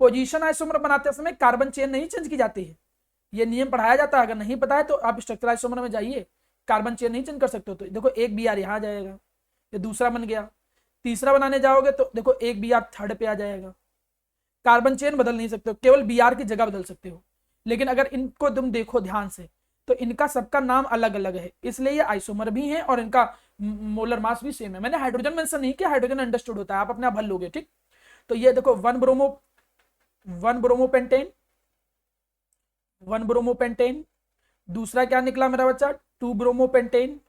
पोजीशन आइसोमर बनाते समय कार्बन चेन नहीं चेंज की जाती है, ये नियम पढ़ाया जाता है, अगर नहीं पता है तो आप स्ट्रक्चर आइसोमर में जाइए, कार्बन चेन नहीं चेंज कर सकते हो। तो देखो एक Br यहाँ आ जाएगा, ये दूसरा बन गया। तीसरा बनाने जाओगे तो देखो एक Br थर्ड पे आ जाएगा। कार्बन चेन बदल नहीं सकते हो, केवल Br की जगह बदल सकते हो। लेकिन अगर इनको तुम देखो ध्यान से तो इनका सबका नाम अलग अलग है, इसलिए ये आइसोमर भी है और इनका मोलर मास भी सेम है। मैंने हाइड्रोजन मेंशन नहीं किया, हाइड्रोजन अंडरस्टूड होता है, आप अपने आप हल लोगे, ठीक। तो ये देखो 1 ब्रोमोपेंटेन, 1 ब्रोमोपेंटेन। दूसरा क्या निकला मेरा बच्चा, 2 ब्रोमोपेंटेन,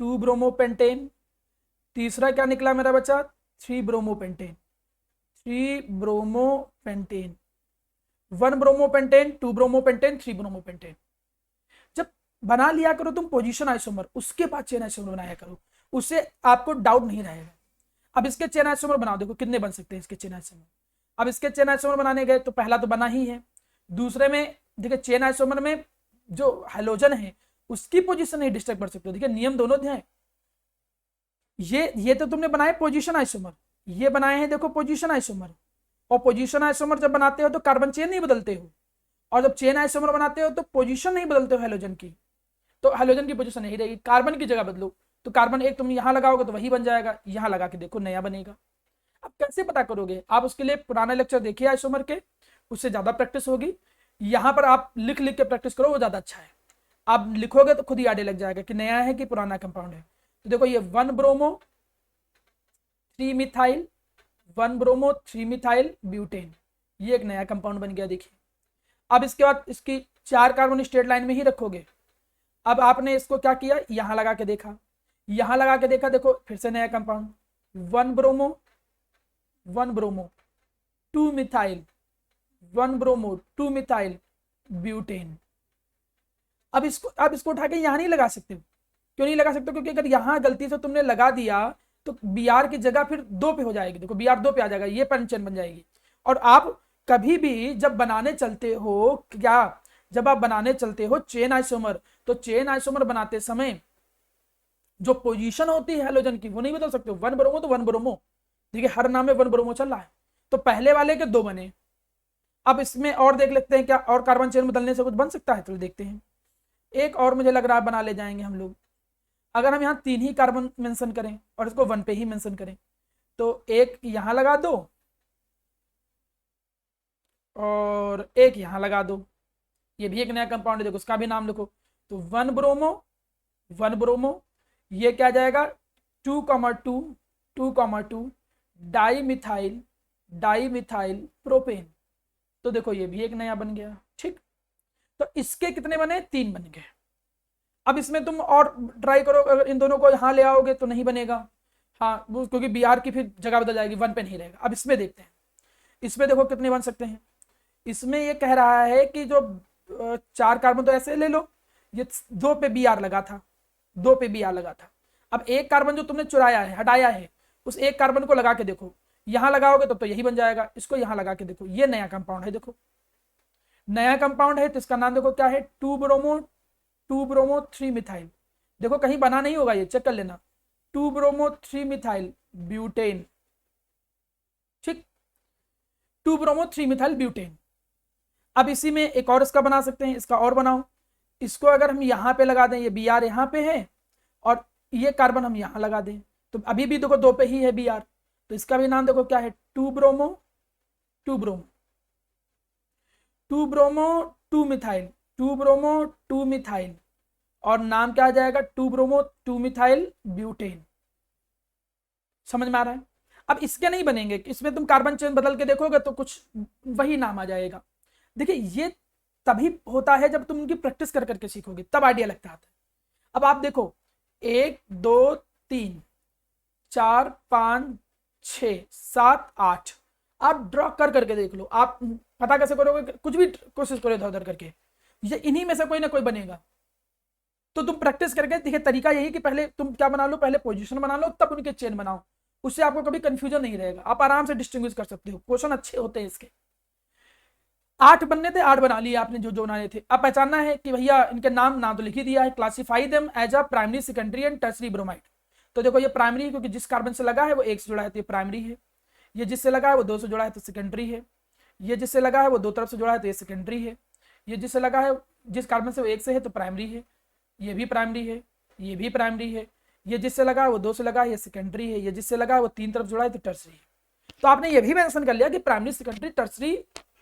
2 ब्रोमोपेंटेन। तीसरा क्या निकला मेरा बच्चा, 3 bromopentane, 3 bromopentane. 1 bromopentane, 2 bromopentane, 3 bromopentane. जब बना लिया करो तुम पोजीशन आइसोमर, उसके बाद चेन आइसोमर बनाया करो, उससे आपको डाउट नहीं रहेगा। अब इसके चेन आइसोमर बनाओ, देखो कितने बन सकते हैं इसके चेन आइसोमर। अब इसके चेन आइसोमर बनाने गए तो पहला तो बना ही है, दूसरे में देखिए चेन आइसोमर में जो हाइड्रोजन है उसकी पोजीशन नहीं डिस्टर्ब कर सकते, देखिए नियम दोनों ध्यान। ये तो तुमने बनाए पोजीशन आइसोमर, ये बनाए हैं देखो पोजीशन आइसोमर। और पोजीशन आइसोमर जब बनाते हो तो कार्बन चेन नहीं बदलते हो, और जब चेन आइसोमर बनाते हो तो पोजीशन नहीं बदलते हो हाइड्रोजन की, तो हाइड्रोजन की पोजीशन नहीं रहेगी, कार्बन की जगह बदलो। तो कार्बन एक तुम यहां लगाओगे तो वही बन जाएगा, यहां लगा के देखो नया बनेगा। अब कैसे पता करोगे, आप उसके लिए पुराना लेक्चर देखिए आइसोमर के, उससे ज्यादा प्रैक्टिस होगी। यहां पर आप लिख लिख के प्रैक्टिस करो, वो ज्यादा अच्छा है। आप लिखोगे तो खुद ही आइडिया लग जाएगा कि नया है कि पुराना कंपाउंड है। तो देखो ये 1 bromo 3 methyl, 1 bromo 3 methyl butane, ये एक नया कंपाउंड बन गया, देखिए। अब इसके बाद इसकी 4 कार्बन स्ट्रेट लाइन में ही रखोगे। अब आपने इसको क्या किया, यहां लगा के देखा, यहां लगा के देखा, देखो फिर से नया compound 1 bromo 2 methyl, 1 bromo 2 methyl butane. अब इसको उठा के यहां नहीं लगा सकते, क्यों नहीं लगा सकते, क्योंकि अगर यहां गलती से तुमने लगा दिया तो Br की जगह फिर 2 पे हो जाएगी, देखो Br 2 पे आ जाएगा, ये पेंचन बन जाएगी। और आप कभी भी जब बनाने चलते हो क्या, जब आप बनाने चलते हो चेन आइसोमर, तो चेन आइसोमर बनाते समय जो पोजीशन होती है हाइड्रोजन की वो नहीं बदल सकते हो। 1 ब्रोमो तो 1 ब्रोमो, देखिए हर नाम में 1 ब्रोमो चल रहा है, तो पहले वाले के 2 बने। अब इसमें और देख लेते हैं क्या और कार्बन चेन बदलने से कुछ बन सकता है, तो देखते हैं। एक और मुझे लग रहा है बना ले जाएंगे हम लोग। अगर हम यहाँ 3 ही कार्बन मेंशन करें और इसको 1 पे ही मेंशन करें, तो एक यहां लगा दो और एक यहां लगा दो, ये भी एक नया कंपाउंड है, देखो उसका भी नाम लिखो। तो 1 ब्रोमो 1 ब्रोमो, ये क्या जाएगा 2,2 डाई मिथाइल प्रोपेन। तो देखो ये भी एक नया बन गया, ठीक। तो इसके कितने बने, 3 बन गए। अब इसमें तुम और ट्राई करो, अगर इन दोनों को यहां ले आओगे तो नहीं बनेगा, हाँ क्योंकि Br की फिर जगह बदल जाएगी, 1 पे नहीं रहेगा। अब इसमें देखते हैं, इसमें देखो कितने बन सकते हैं। इसमें ये कह रहा है कि जो 4 कार्बन तो ऐसे ले लो, ये 2 पे Br लगा था, 2 पे Br लगा था। अब एक कार्बन जो तुमने चुराया है, हटाया है, उस एक कार्बन को लगा के देखो, यहां लगाओगे तो यही बन जाएगा, इसको यहां लगा के देखो, ये नया कंपाउंड है, देखो नया कंपाउंड है। तो इसका नाम देखो क्या है, 2 ब्रोमो 3 मिथाइल। देखो कहीं बना नहीं होगा, ये चेक कर लेना, 2 ब्रोमो 3 मिथाइल ब्यूटेन, ठीक, 2 ब्रोमो 3 मिथाइल ब्यूटेन। अब इसी में एक और इसका बना सकते हैं, इसका और बनाओ। इसको अगर हम यहां पे लगा दें, ये Br यहां पे है और ये कार्बन हम यहां लगा दें, तो अभी भी देखो 2 पे ही है Br, तो इसका भी नाम देखो क्या है, 2 ब्रोमो 2 मिथाइल, और नाम क्या आ जाएगा, 2 ब्रोमो 2 मिथाइल ब्यूटेन। समझ में आ रहा है। अब इसके नहीं बनेंगे, इसमें तुम कार्बन चेन बदल के देखोगे तो कुछ वही नाम आ जाएगा। देखिए ये तभी होता है जब तुम उनकी प्रैक्टिस कर करके सीखोगे, तब आइडिया लगता है। अब आप देखो 1 2 3 4 5 6 7 8। आप ड्रॉ कर करके देख लो, आप पता कैसे करोगे, कुछ भी कोशिश करो इधर उधर करके, ये इन्हीं में से कोई ना कोई बनेगा। तो तुम प्रैक्टिस करके देखिए, तरीका यही कि पहले तुम क्या बना लो, पहले पोजीशन बना लो, तब उनके चेन बनाओ, उससे आपको कभी कंफ्यूजन नहीं रहेगा, आप आराम से डिस्टिंग्विश कर सकते हो, क्वेश्चन अच्छे होते हैं इसके। 8 बनने थे, 8 बना लिए आपने जो जो बनाने थे। अब पहचानना है कि भैया इनके नाम तो लिख ही दिया है, classify them as a primary secondary and tertiary bromide. तो देखो ये प्राइमरी है क्योंकि जिस कार्बन से लगा है वो 1 से जुड़ा है तो ये प्राइमरी है, ये जिससे लगा है वो 2 से जुड़ा है तो सेकेंडरी है, ये जिससे लगा है वो 2 तरफ से जुड़ा है तो ये सेकेंडरी है, ये जिससे लगा है जिस कार्बन से वो 1 से है तो प्राइमरी है, ये भी प्राइमरी है, ये भी प्राइमरी है, ये जिससे लगा है वो 2 से लगा है ये सेकेंडरी है, ये जिससे लगा है वो 3 तरफ जुड़ा है तो टर्सरी है। तो आपने ये भी मेंशन कर लिया कि प्राइमरी सेकेंडरी टर्सरी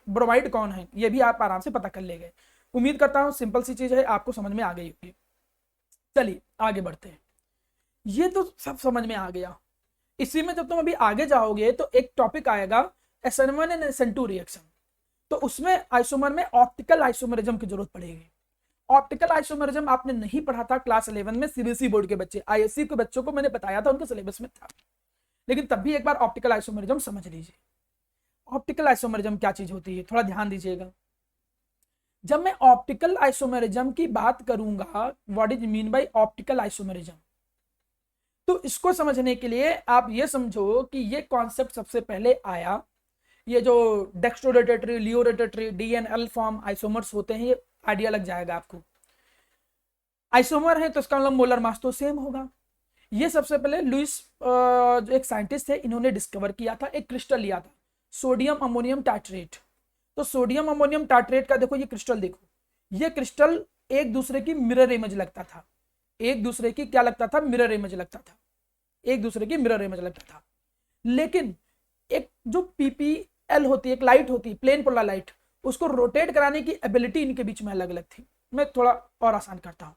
ब्रोमाइड कौन है, ये भी आप आराम से पता कर ले गए। उम्मीद करता हूं सिंपल सी चीज है, आपको समझ में आ गई होगी। चलिए आगे बढ़ते हैं, ये तो सब समझ में आ गया। इसी में जब तुम अभी आगे जाओगे तो एक टॉपिक आएगा SN1 एंड SN2 रिएक्शन। तो उसमें आइसोमर में ऑप्टिकल आइसोमरिज्म की जरूरत पड़ेगी। ऑप्टिकल आइसोमरिज्म आपने नहीं पढ़ा था क्लास 11 में, CBSE बोर्ड के बच्चे, ISC के बच्चों को मैंने बताया था, उनके सिलेबस में था, लेकिन तब भी एक बार ऑप्टिकल आइसोमरिज्म समझ लीजिए। ऑप्टिकल आइसोमरिज्म क्या चीज होती है, थोड़ा ध्यान दीजिएगा। जब मैं ऑप्टिकल आइसोमरिज्म की बात करूंगा, what is mean by optical isomerism, तो इसको समझने के लिए आप ये समझो कि ये कॉन्सेप्ट सबसे पहले आया, ये जो डेक्स्ट्रोरोटेटरी, लियोरोटेटरी, DNL फॉर्म आइसोमर्स होते हैं, ये आइडिया लग जाएगा आपको। आइसोमर है तो इसका मतलब मोलर मास तो सेम होगा। ये सबसे पहले लुइस जो एक साइंटिस्ट थे, इन्होंने डिस्कवर किया था, एक क्रिस्टल लिया था सोडियम अमोनियम टाइट्रेट। तो सोडियम अमोनियम टाइट्रेट का देखो ये क्रिस्टल, देखो ये क्रिस्टल एक दूसरे की मिरर इमेज लगता था, एक दूसरे की क्या लगता था, मिरर इमेज लगता था, एक दूसरे की मिरर इमेज लगता था। लेकिन एक जो PPL होती है, एक लाइट होती है प्लेन पोलर लाइट, उसको रोटेट कराने की एबिलिटी इनके बीच में अलग अलग थी। मैं थोड़ा और आसान करता हूं,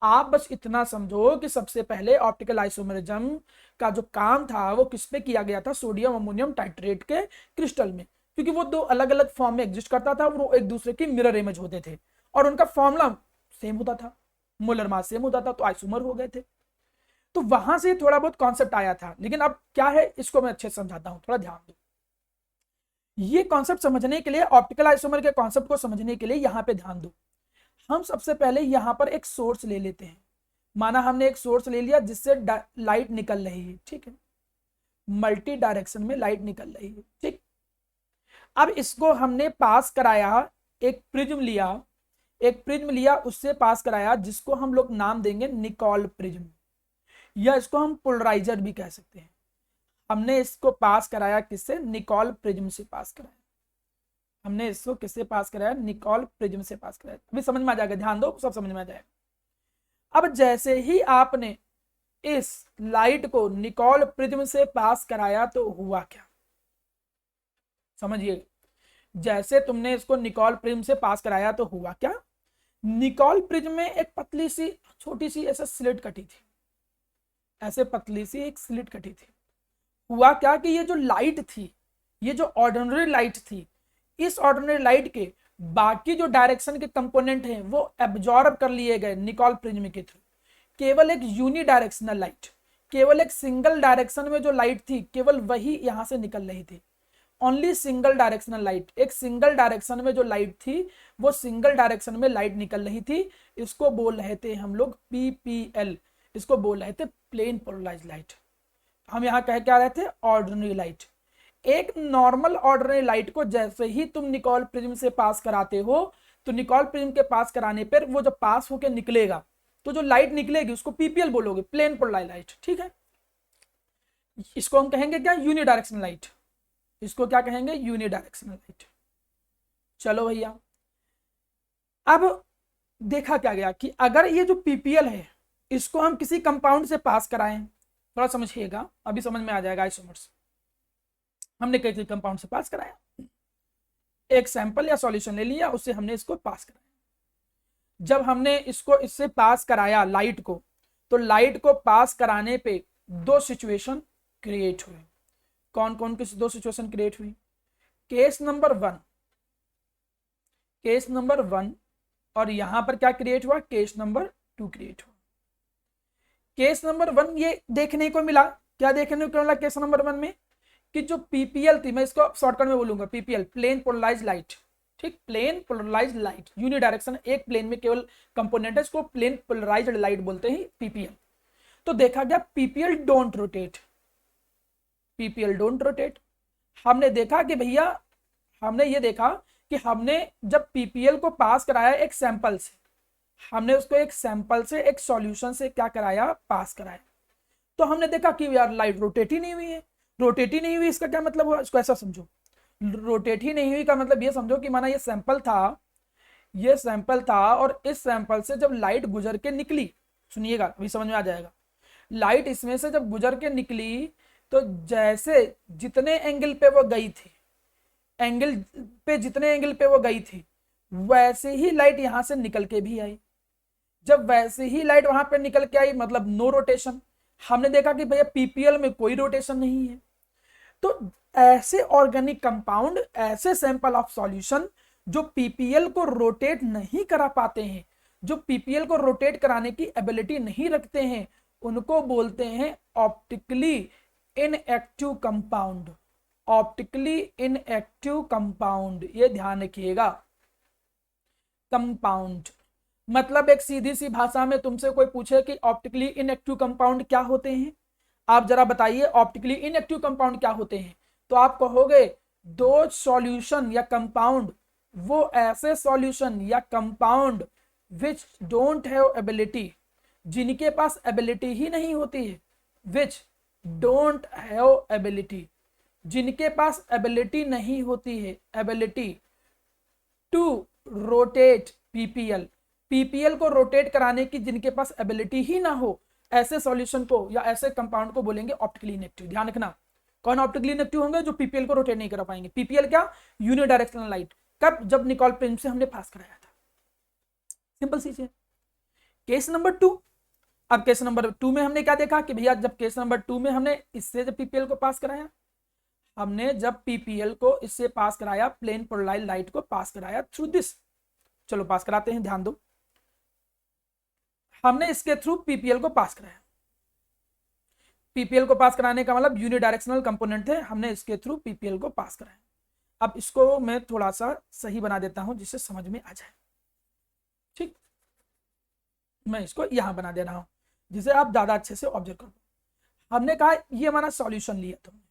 आप बस इतना समझो कि सबसे पहले ऑप्टिकल आइसोमरिज्म का जो काम था वो किस पे किया गया था, सोडियम अमोनियम टाइट्रेट के क्रिस्टल में, क्योंकि वो दो अलग अलग फॉर्म में एग्जिस्ट करता था, वो एक दूसरे की मिरर इमेज होते थे और उनका फॉर्मूला सेम होता था, मोलर मास सेम होता था, तो आइसोमर हो गए थे। तो वहां से थोड़ा बहुत कॉन्सेप्ट आया था, लेकिन अब क्या है इसको मैं अच्छे से समझाता हूं, थोड़ा ध्यान दो। ये कॉन्सेप्ट समझने के लिए, ऑप्टिकल आइसोमर के कॉन्सेप्ट को समझने के लिए यहां पे ध्यान दो। हम सबसे पहले यहां पर एक सोर्स ले लेते हैं, माना हमने एक सोर्स ले लिया जिससे लाइट निकल रही है, ठीक है, मल्टी डायरेक्शन में लाइट निकल रही है, ठीक। अब इसको हमने पास कराया, एक प्रिज्म लिया, एक प्रिज्म लिया उससे पास कराया, जिसको हम लोग नाम देंगे निकोल प्रिज्म, या इसको हम पोलराइजर भी कह सकते हैं। हमने इसको पास कराया किससे, निकोल प्रिज्म से पास कराया, हमने इसको किससे पास कराया, निकोल प्रिज्म से पास कराया। अभी समझ में आ जाएगा, ध्यान दो, सब समझ में आ जाएगा। अब जैसे ही आपने इस लाइट को निकोल प्रिज्म से पास कराया तो हुआ क्या, समझिए, जैसे तुमने इसको निकोल प्रिज्म से पास कराया तो हुआ क्या, निकोल प्रिज्म में एक पतली सी छोटी सी ऐसे स्लिट कटी थी, ऐसे पतली सी एक स्लिट कटी थी। हुआ क्या कि ये जो लाइट थी, ये जो ऑर्डिनरी लाइट थी, इस ऑर्डिनरी लाइट के बाकी जो डायरेक्शन के कंपोनेंट हैं वो एब्जॉर्ब कर लिए गए निकोल प्रिज्म के थ्रू। केवल एक यूनी डायरेक्शनल लाइट, केवल एक सिंगल डायरेक्शन में जो लाइट थी, केवल वही यहां से निकल रही थी, ओनली सिंगल डायरेक्शनल लाइट। एक सिंगल डायरेक्शन में जो लाइट थी वो सिंगल डायरेक्शन में लाइट निकल रही थी, इसको बोल रहे थे हम लोग PPL, इसको बोल रहे थे प्लेन पोलराइज्ड लाइट। हम यहाँ कह क्या रहे थे, ऑर्डिनरी लाइट। एक नॉर्मल ऑर्डिनरी लाइट को जैसे ही तुम निकोल प्रिज्म से पास कराते हो, तो निकोल प्रिज्म के पास कराने पर वो जब पास होकर निकलेगा तो जो लाइट निकलेगी उसको PPL बोलोगे, प्लेन पोलराइज्ड लाइट, ठीक है। इसको हम कहेंगे क्या, यूनिडायरेक्शनल लाइट, इसको क्या कहेंगे, यूनिडायरेक्शनल लाइट। चलो भैया, अब देखा क्या गया कि अगर ये जो PPL है इसको हम किसी कंपाउंड से पास कराएं, थोड़ा समझिएगा, अभी समझ में आ जाएगा आइसोमर्स। हमने किसी कंपाउंड से पास कराया, एक सैंपल या सॉल्यूशन ले लिया, उससे हमने इसको पास कराया। जब हमने इसको इससे पास कराया लाइट को, तो लाइट को पास कराने पे दो सिचुएशन क्रिएट हुए। कौन कौन की दो सिचुएशन क्रिएट हुई, केस नंबर 1, केस नंबर 1, और यहां पर क्या क्रिएट हुआ, केस नंबर 2 क्रिएट हुआ। केस नंबर 1 ये देखने को मिला, क्या देखने को मिला केस नंबर 1 में, कि जो पीपीएल थी, मैं इसको शॉर्टकट में बोलूंगा पीपीएल, प्लेन पोलराइज लाइट, ठीक, प्लेन पोलराइज लाइट, यूनिडायरेक्शन, एक प्लेन में केवल कंपोनेंट है, इसको प्लेन पोलराइज्ड लाइट बोलते हैं पीपीएल। तो देखा गया PPL don't rotate, PPL don't rotate. हमने देखा कि भैया, हमने ये देखा कि हमने जब पीपीएल को पास कराया एक सैंपल से, हमने उसको एक सैंपल से, एक सॉल्यूशन से क्या कराया, पास कराया, तो हमने देखा कि यार लाइट रोटेट ही नहीं हुई है। रोटेट ही नहीं हुई, इसका क्या मतलब हुआ, इसको ऐसा समझो, रोटेट ही नहीं हुई का मतलब ये समझो कि माना ये सैंपल था, ये सैंपल था, और इस सैंपल से जब लाइट गुजर के निकली, सुनिएगा अभी समझ में आ जाएगा, लाइट इसमें से जब गुजर के निकली, तो जैसे जितने एंगल पे वो गई थी, एंगल पे जितने एंगल पे वो गई थी, वैसे ही लाइट यहां से निकल के भी आई। जब वैसे ही लाइट वहां पे निकल के आई, मतलब नो रोटेशन। हमने देखा कि भैया पीपीएल में कोई रोटेशन नहीं है। तो ऐसे ऑर्गेनिक कंपाउंड, ऐसे सैंपल ऑफ सॉल्यूशन जो पीपीएल को रोटेट नहीं करा पाते हैं, जो पीपीएल को रोटेट कराने की एबिलिटी नहीं रखते हैं, उनको बोलते हैं optically inactive compound, optically inactive compound. ये ध्यान रखिएगा, कंपाउंड मतलब एक सीधी सी भाषा में तुमसे कोई पूछे कि ऑप्टिकली इनएक्टिव कंपाउंड क्या होते हैं, आप जरा बताइए ऑप्टिकली इनएक्टिव कंपाउंड क्या होते हैं, तो आप कहोगे दो सॉल्यूशन या कंपाउंड, वो ऐसे सॉल्यूशन या compound which don't have ability, जिनके पास एबिलिटी ही नहीं होती है, विच डोंट हैव एबिलिटी, जिनके पास एबिलिटी नहीं होती है, ability to rotate PPL, PPL को रोटेट कराने की जिनके पास एबिलिटी ही ना हो, ऐसे सॉल्यूशन को या ऐसे कंपाउंड को बोलेंगे ऑप्टिकली इनएक्टिव। ध्यान रखना, कौन ऑप्टिकली इनएक्टिव होंगे, जो पीपीएल को रोटेट नहीं कर पाएंगे। पीपीएल क्या, यूनिडायरेक्शनल लाइट। कब, जब निकोल प्रिंस से हमने पास कराया था, सिंपल सी चीज। केस नंबर 2, अब केस नंबर 2 में हमने क्या देखा कि भैया जब केस नंबर 2 में हमने इससे जब पीपीएल को पास कराया, हमने जब पीपीएल को इससे पास कराया, प्लेन पोलराइज्ड लाइट को पास कराया थ्रू दिस, चलो पास कराते हैं, ध्यान दो, हमने इसके थ्रू पीपीएल को पास कराया। पीपीएल को पास कराने का मतलब यूनिडायरेक्शनल कंपोनेंट थे, हमने इसके थ्रू पीपीएल को पास कराया। अब इसको मैं थोड़ा सा सही बना देता हूं जिससे समझ में आ जाए, ठीक, मैं इसको यहां बना दे रहा हूं जिसे आप ज्यादा अच्छे से ऑब्जर्व करो। हमने कहा ये हमारा सॉल्यूशन लिया तुमने,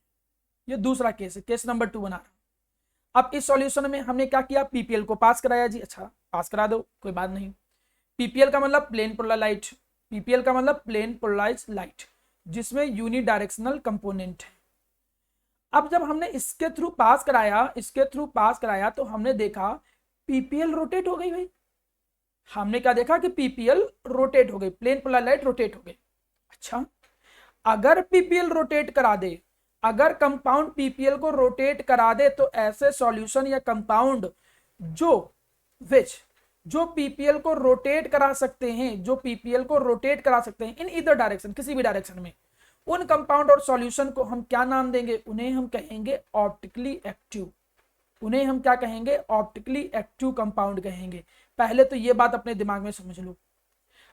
ये दूसरा केस है, केस नंबर 2 बना रहा हूं। अब इस सॉल्यूशन में हमने क्या किया, पीपीएल को पास कराया जी, अच्छा पास करा दो, कोई बात नहीं। पीपीएल का मतलब प्लेन पोलराइज्ड लाइट, पीपीएल का मतलब प्लेन पोलराइज्ड लाइट जिसमें यूनिडायरेक्शनल कंपोनेंट है। अब जब हमने इसके थ्रू पास कराया, इसके थ्रू पास कराया, तो हमने देखा पीपीएल रोटेट हो गई भाई। हमने क्या देखा कि पीपीएल रोटेट हो गई, प्लेन पोलराइज्ड लाइट रोटेट हो गई। अच्छा, अगर पीपीएल रोटेट करा दे, अगर कंपाउंड पीपीएल को रोटेट करा दे, तो ऐसे सॉल्यूशन या कंपाउंड जो पीपीएल को रोटेट करा सकते हैं, जो पीपीएल को रोटेट करा सकते हैं इन ईदर डायरेक्शन, किसी भी डायरेक्शन में, उन कंपाउंड और सॉल्यूशन को हम क्या नाम देंगे, उन्हें हम कहेंगे ऑप्टिकली एक्टिव। उन्हें हम क्या कहेंगे, ऑप्टिकली एक्टिव कंपाउंड कहेंगे। पहले तो ये बात अपने दिमाग में समझ लो।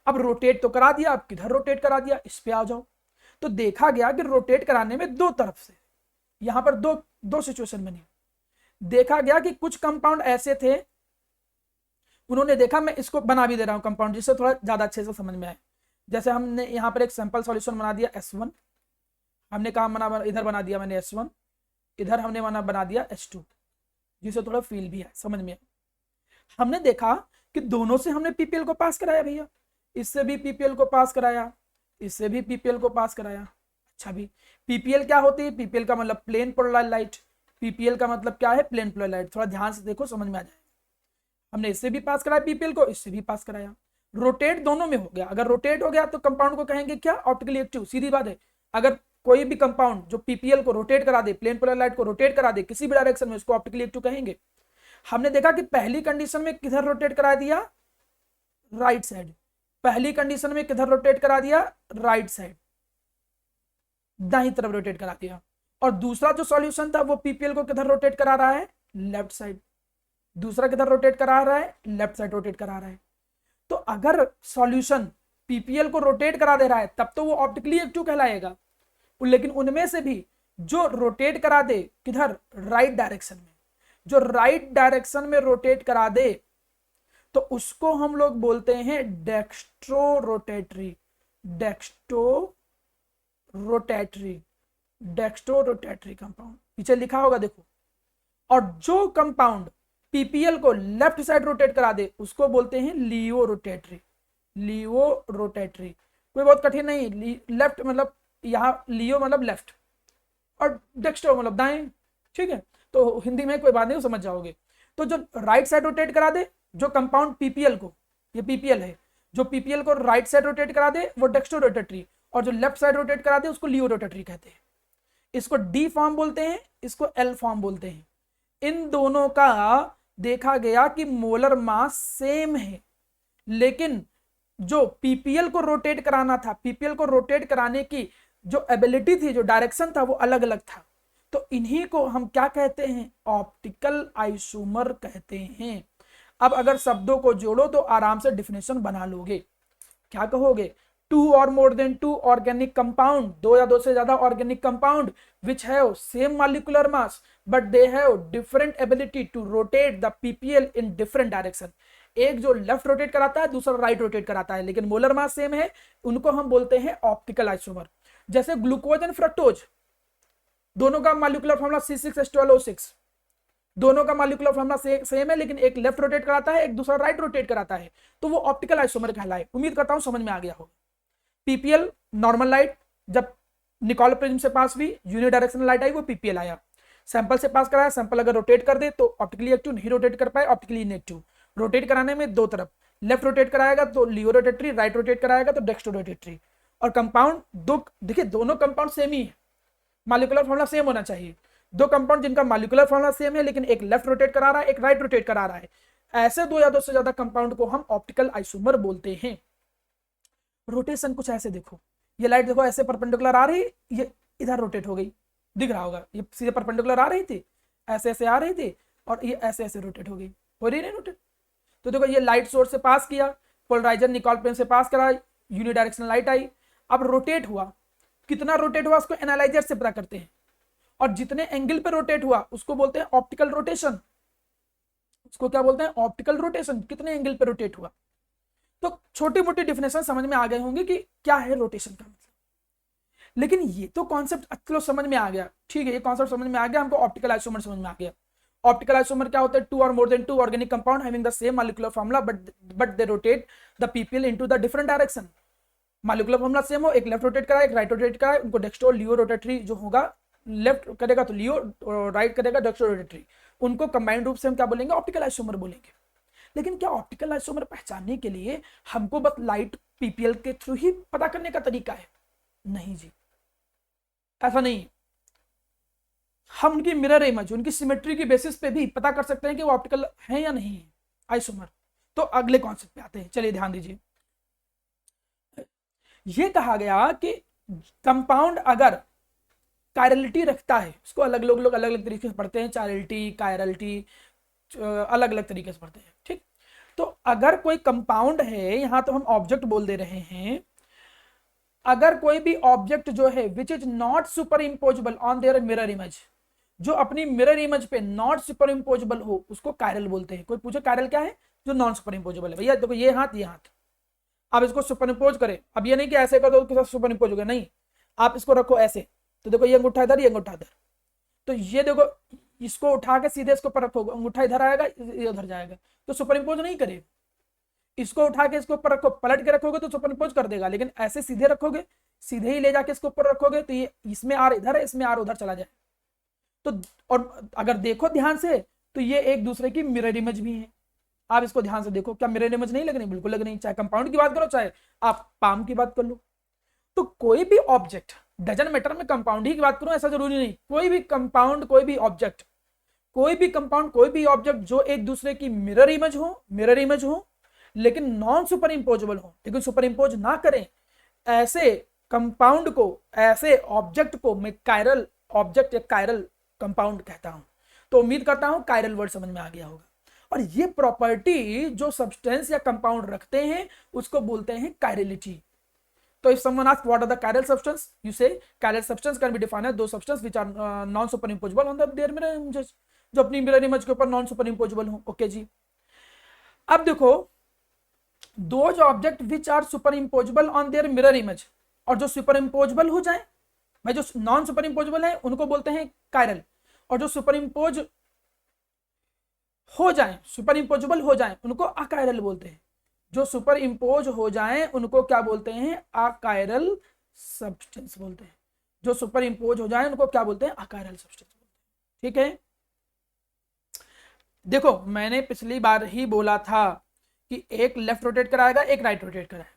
अब रोटेट तो करा दिया, अब किधर रोटेट करा दिया, इस पे आ जाओ। तो देखा गया कि रोटेट कराने में दो तरफ से, यहां पर दो सिचुएशन बनी। देखा गया कि कुछ कंपाउंड ऐसे थे, उन्होंने देखा, मैं इसको बना भी दे रहा हूं कंपाउंड जिससे थोड़ा ज्यादा अच्छे से समझ में आए। जैसे हमने यहां पर एक सैंपल सॉल्यूशन बना दिया S1, हमने कहा बना, इधर बना दिया मैंने S1, इधर हमने बना दिया S2, जिससे थोड़ा फील भी है, समझ में आए। हमने देखा कि दोनों से हमने पीपीएल को पास कराया भैया, इससे भी पीपीएल को पास कराया, इससे भी पीपीएल को पास कराया। अच्छा भी, पीपीएल क्या होती है, पीपीएल का मतलब प्लेन पोलराइज्ड लाइट, पीपीएल का मतलब क्या है, प्लेन पोलराइज्ड लाइट। थोड़ा ध्यान से देखो, समझ में आ जाए। हमने इससे भी पास कराया पीपीएल को, इससे भी पास कराया, रोटेट दोनों में हो गया। अगर रोटेट हो गया तो कंपाउंड को कहेंगे क्या, ऑप्टिकली एक्टिव, सीधी बात है। अगर कोई भी कंपाउंड जो पीपीएल को रोटेट करा दे, प्लेन पोलराइज्ड लाइट को रोटेट करा दे किसी भी डायरेक्शन में, उसको ऑप्टिकली एक्टिव कहेंगे। हमने देखा कि पहली कंडीशन में किधर रोटेट करा दिया, राइट साइड। पहली कंडीशन में किधर रोटेट करा दिया, राइट साइड, दाईं तरफ रोटेट करा दिया। और दूसरा जो सॉल्यूशन था वो पीपीएल को किधर रोटेट करा रहा है, लेफ्ट साइड। दूसरा किधर रोटेट करा रहा है, लेफ्ट साइड रोटेट करा रहा है। तो अगर सॉल्यूशन पीपीएल को रोटेट करा दे रहा है तब तो वो ऑप्टिकली एक्टिव कहलाएगा। लेकिन उनमें से भी जो रोटेट करा दे किधर, राइट डायरेक्शन में, जो राइट डायरेक्शन में रोटेट करा दे तो उसको हम लोग बोलते हैं dextro rotatory, dextro rotatory compound, पीछे लिखा होगा देखो। और जो कंपाउंड पीपीएल को लेफ्ट साइड रोटेट करा दे उसको बोलते हैं लियो रोटेटरी, लियो रोटेटरी। कोई बहुत कठिन नहीं, लेफ्ट मतलब यहाँ लियो मतलब लेफ्ट और डेक्स्ट्रो मतलब दाएं, ठीक है। तो हिंदी में कोई बात नहीं, समझ जाओगे। तो जो राइट साइड रोटेट करा दे, जो कंपाउंड पीपीएल को, ये पीपीएल है, जो पीपीएल को राइट साइड रोटेट करा दे वो डेक्स्ट्रो रोटेटरी, और जो लेफ्ट साइड रोटेट करा दे उसको लियो रोटेटरी कहते हैं। इसको डी फॉर्म बोलते हैं, इसको एल फॉर्म बोलते हैं। इन दोनों का देखा गया कि मोलर मास सेम है, लेकिन जो पीपीएल को रोटेट कराना था, पीपीएल को रोटेट कराने की जो एबिलिटी थी, जो डायरेक्शन था वो अलग अलग था। तो इन्हीं को हम क्या कहते हैं, ऑप्टिकल आइसोमर कहते हैं। अब अगर शब्दों को जोड़ो तो आराम से डिफिनेशन बना लोगे। क्या कहोगे, टू और more than two organic compound, दो या दो से ज्यादा organic compound which have same molecular mass but they have different ability to rotate the PPL in different direction. एक जो लेफ्ट रोटेट कराता है, दूसरा राइट रोटेट कराता है, लेकिन मोलर मास सेम है, उनको हम बोलते हैं ऑप्टिकल आइसोमर। जैसे ग्लूकोज एंड फ्रक्टोज, दोनों का मॉलिक्यूलर फॉर्मूला C6H12O6, दोनों का मॉलिक्यूलर फॉर्मूला सेम है, लेकिन एक लेफ्ट रोटेट कराता है, एक दूसरा राइट रोटेट कराता है, तो वो ऑप्टिकल आइसोमर कहलाए। उम्मीद करता हूं समझ में आ गया होगा। पीपीएल नॉर्मल लाइट जब निकोल प्रिज्म से पास हुई, यूनिडायरेक्शनल लाइट आई, वो पीपीएल आया। सैंपल से पास कराया, सैंपल अगर रोटेट कर दे तो ऑप्टिकली एक्टिव, नहीं रोटेट कर पाए ऑप्टिकली इनएक्टिव। रोटेट कराने में दो तरफ, लेफ्ट रोटेट कराएगा तो लियो रोटेटरी, राइट रोटेट कराएगा तो डेक्स्ट्रो रोटेटरी। और कंपाउंड दो, देखिए दोनों कंपाउंड सेम ही है, मॉलिक्यूलर फॉर्मूला सेम होना चाहिए। दो कंपाउंड जिनका मॉलिक्यूलर फॉर्मूला सेम है लेकिन एक लेफ्ट रोटेट करा रहा है, एक राइट रोटेट करा रहा है, ऐसे दो या दो से ज्यादा कंपाउंड को हम ऑप्टिकल आइसोमर बोलते हैं। रोटेशन कुछ ऐसे देखो, ये लाइट देखो ऐसे परपेंडिकुलर आ रही, ये इधर रोटेट हो गई, दिख रहा होगा, ये सीधे परपेंडिकुलर आ रही थी, ऐसे ऐसे आ रही थी, और ये ऐसे ऐसे रोटेट हो गई, हो रही नहीं रोटेट। तो देखो ये लाइट सोर्स से पास किया, पोलराइजर निकोल प्लेन से पास करा, यूनिडायरेक्शनल लाइट आई, अब रोटेट हुआ, कितना रोटेट हुआ उसको एनालाइजर से पता करते हैं, और जितने एंगल पे रोटेट हुआ उसको बोलते हैं ऑप्टिकल रोटेशन। उसको क्या बोलते हैं, ऑप्टिकल रोटेशन, कितने एंगल पे रोटेट हुआ। तो छोटी मोटी डिफिनेशन समझ में आ गए होंगे कि क्या है रोटेशन का मतलब। लेकिन ये तो कॉन्सेप्ट चलो समझ में आ गया, ठीक है, ये कॉन्सेप्ट समझ में आ गया, हमको ऑप्टिकल आइसोमर समझ में आ गया। ऑप्टिकल आइसोमर क्या होता है, टू और more than two organic compound having the same molecular formula but they rotate the PPL into the different direction. Molecular formula same हो, एक लेफ्ट रोटेट कराए, एक राइट रोटेट कराए, उनको डेक्स्ट्रो लियो रोटेटरी जो होगा, लेफ्ट करेगा तो लियो, राइट करेगा डेक्स्ट्रो रोटेटरी, उनको कंबाइंड रूप से हम क्या बोलेंगे, ऑप्टिकल आइसोमर बोलेंगे। लेकिन क्या ऑप्टिकल आइसोमर पहचानने के लिए हमको बस लाइट पीपीएल के थ्रू ही पता करने का तरीका है? नहीं जी, ऐसा नहीं। हम उनकी मिरर इमेज, उनकी सिमेट्री की बेसिस पे भी पता कर सकते हैं कि वो ऑप्टिकल है या नहीं है आइसोमर। तो अगले कॉन्सेप्ट पे आते हैं, चलिए ध्यान दीजिए। ये कहा गया कि कंपाउंड अगर कायरलिटी रखता है, उसको अलग लोग अलग अलग तरीके से पढ़ते हैं, चायरलिटी, कायरलिटी, अलग अलग तरीके से पढ़ते हैं, ठीक। तो अगर कोई कंपाउंड है, यहां तो हम ऑब्जेक्ट बोल दे रहे हैं, अगर कोई भी ऑब्जेक्ट जो है which is not super imposable on their mirror image, जो अपनी मिरर इमेज पे नॉट सुपर इम्पोजेबल हो, उसको कायरल बोलते हैं। कोई पूछे कायरल क्या है, जो नॉन सुपर इम्पोजेबल है। भैया देखो ये हाथ, ये हाथ, आप इसको सुपर इम्पोज करें, अब ये नहीं कि ऐसे कर दो तो सुपर इम्पोज हो गया, नहीं, आप इसको रखो ऐसे, तो देखो ये अंगूठा इधर, ये अंगूठा इधर, तो ये देखो इसको उठा के सीधे इसको पर रखोगे, अंगूठा इधर आएगा, ये उधर जाएगा, तो सुपर इम्पोज नहीं करे। इसको उठा के इसके ऊपर रखो, पलट के रखोगे तो सुपर इम्पोज कर देगा, लेकिन ऐसे सीधे रखोगे, सीधे ही ले जाके इसके ऊपर रखोगे तो ये इसमें आर इधर है, इसमें आर उधर चला जाए। तो और अगर देखो ध्यान से तो ये एक दूसरे की मिरर इमेज भी है। आप इसको ध्यान से देखो, क्या मिरर इमेज नहीं लग रही? बिल्कुल लग रही, चाहे कंपाउंड की बात करो चाहे आप पाम की बात कर लो। तो कोई भी ऑब्जेक्ट, डजन मैटर में कंपाउंड ही की बात करूं ऐसा जरूरी नहीं, कोई भी कंपाउंड, कोई भी ऑब्जेक्ट, कोई भी कंपाउंड, कोई भी ऑब्जेक्ट जो एक दूसरे की मिरर इमेज हो लेकिन नॉन सुपर इम्पोजेबल हो, लेकिन सुपर इम्पोज ना करें, ऐसे कंपाउंड को, ऐसे ऑब्जेक्ट को मैं कायरल ऑब्जेक्ट या कायरल कंपाउंड कहता हूं। तो उम्मीद करता हूं कायरल वर्ड समझ में आ गया होगा। और ये प्रॉपर्टी जो सब्सटेंस या कंपाउंड रखते हैं उसको बोलते हैं कायरलिटी. तो if someone asks what are the chiral substance, you say chiral substance can be defined as those substance which are non superimposable on their mirror images, जो अपनी मिरर इमेज के ऊपर नॉन सुपर इम्पोजेबल हो. Okay जी. अब देखो, those object which are superimposable on their mirror image, और जो सुपर इम्पोजेबल हो जाए, भाई जो नॉन सुपर इम्पोजेबल है उनको बोलते हैं कायरल, और जो सुपर इम्पोज हो जाए, सुपर इम्पोजेबल हो जाए, उनको अकायरल बोलते हैं. जो सुपर इम्पोज हो जाए उनको क्या बोलते हैं? अकायरल सब्सटेंस बोलते हैं. जो सुपर इम्पोज हो जाए उनको क्या बोलते हैं? अकायरल सब्सटेंस बोलते हैं. ठीक है. देखो मैंने पिछली बार ही बोला था कि एक लेफ्ट रोटेट कराएगा, एक राइट रोटेट कराएगा.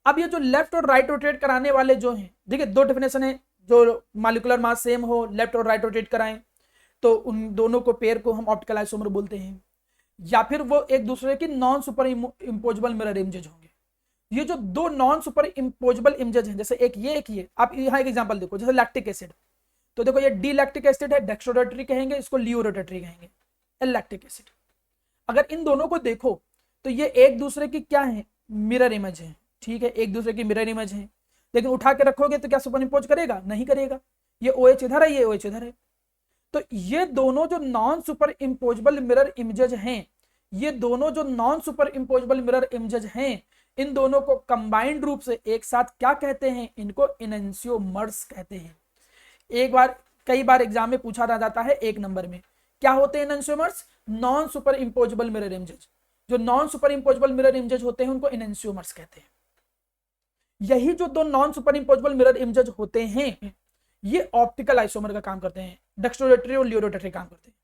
अब ये जो लेफ्ट और राइट रोटेट कराने वाले जो हैं, देखिए दो डेफिनेशन है. जो मॉलिक्यूलर मास सेम हो, लेफ्ट और राइट रोटेट कराएं, तो उन दोनों को पेयर को हम ऑप्टिकल आइसोमर बोलते हैं. या फिर वो एक दूसरे की non superimposable mirror images होंगे. ये जो दो नॉन सुपर इम्पोजेबल इमेजेस हैं, जैसे एक ये, आप यहाँ एक एग्जांपल देखो, जैसे लैक्टिक एसिड. तो देखो ये डी लैक्टिक एसिड है, डेक्स्ट्रोरोटरी कहेंगे, इसको लियो रोटेटरी कहेंगे. लैक्टिक एसिड, अगर इन दोनों को देखो तो ये एक दूसरे की क्या है? मिरर इमेज है. ठीक है, एक दूसरे की मिरर इमेज है. लेकिन उठा के रखोगे तो क्या सुपर इम्पोज करेगा? नहीं करेगा. ये OH इधर है, ये OH इधर है. तो ये दोनों जो non superimposable mirror images हैं, ये दोनों जो non superimposable mirror images हैं, इन दोनों को कंबाइंड रूप से एक साथ क्या कहते हैं? इनको एनेंशियोमर्स कहते हैं. कई बार एग्जाम में पूछा जाता है 1 नंबर में, क्या होते हैं enantiomers? Non superimposable mirror images. जो non superimposable mirror images होते हैं उनको एनेंशियोमर्स कहते हैं. यही जो दो non superimposable mirror images होते हैं, ये ऑप्टिकल आइसोमर का काम करते हैं. डेक्स्ट्रोरोटरी और लियो रोटेटरी काम करते हैं.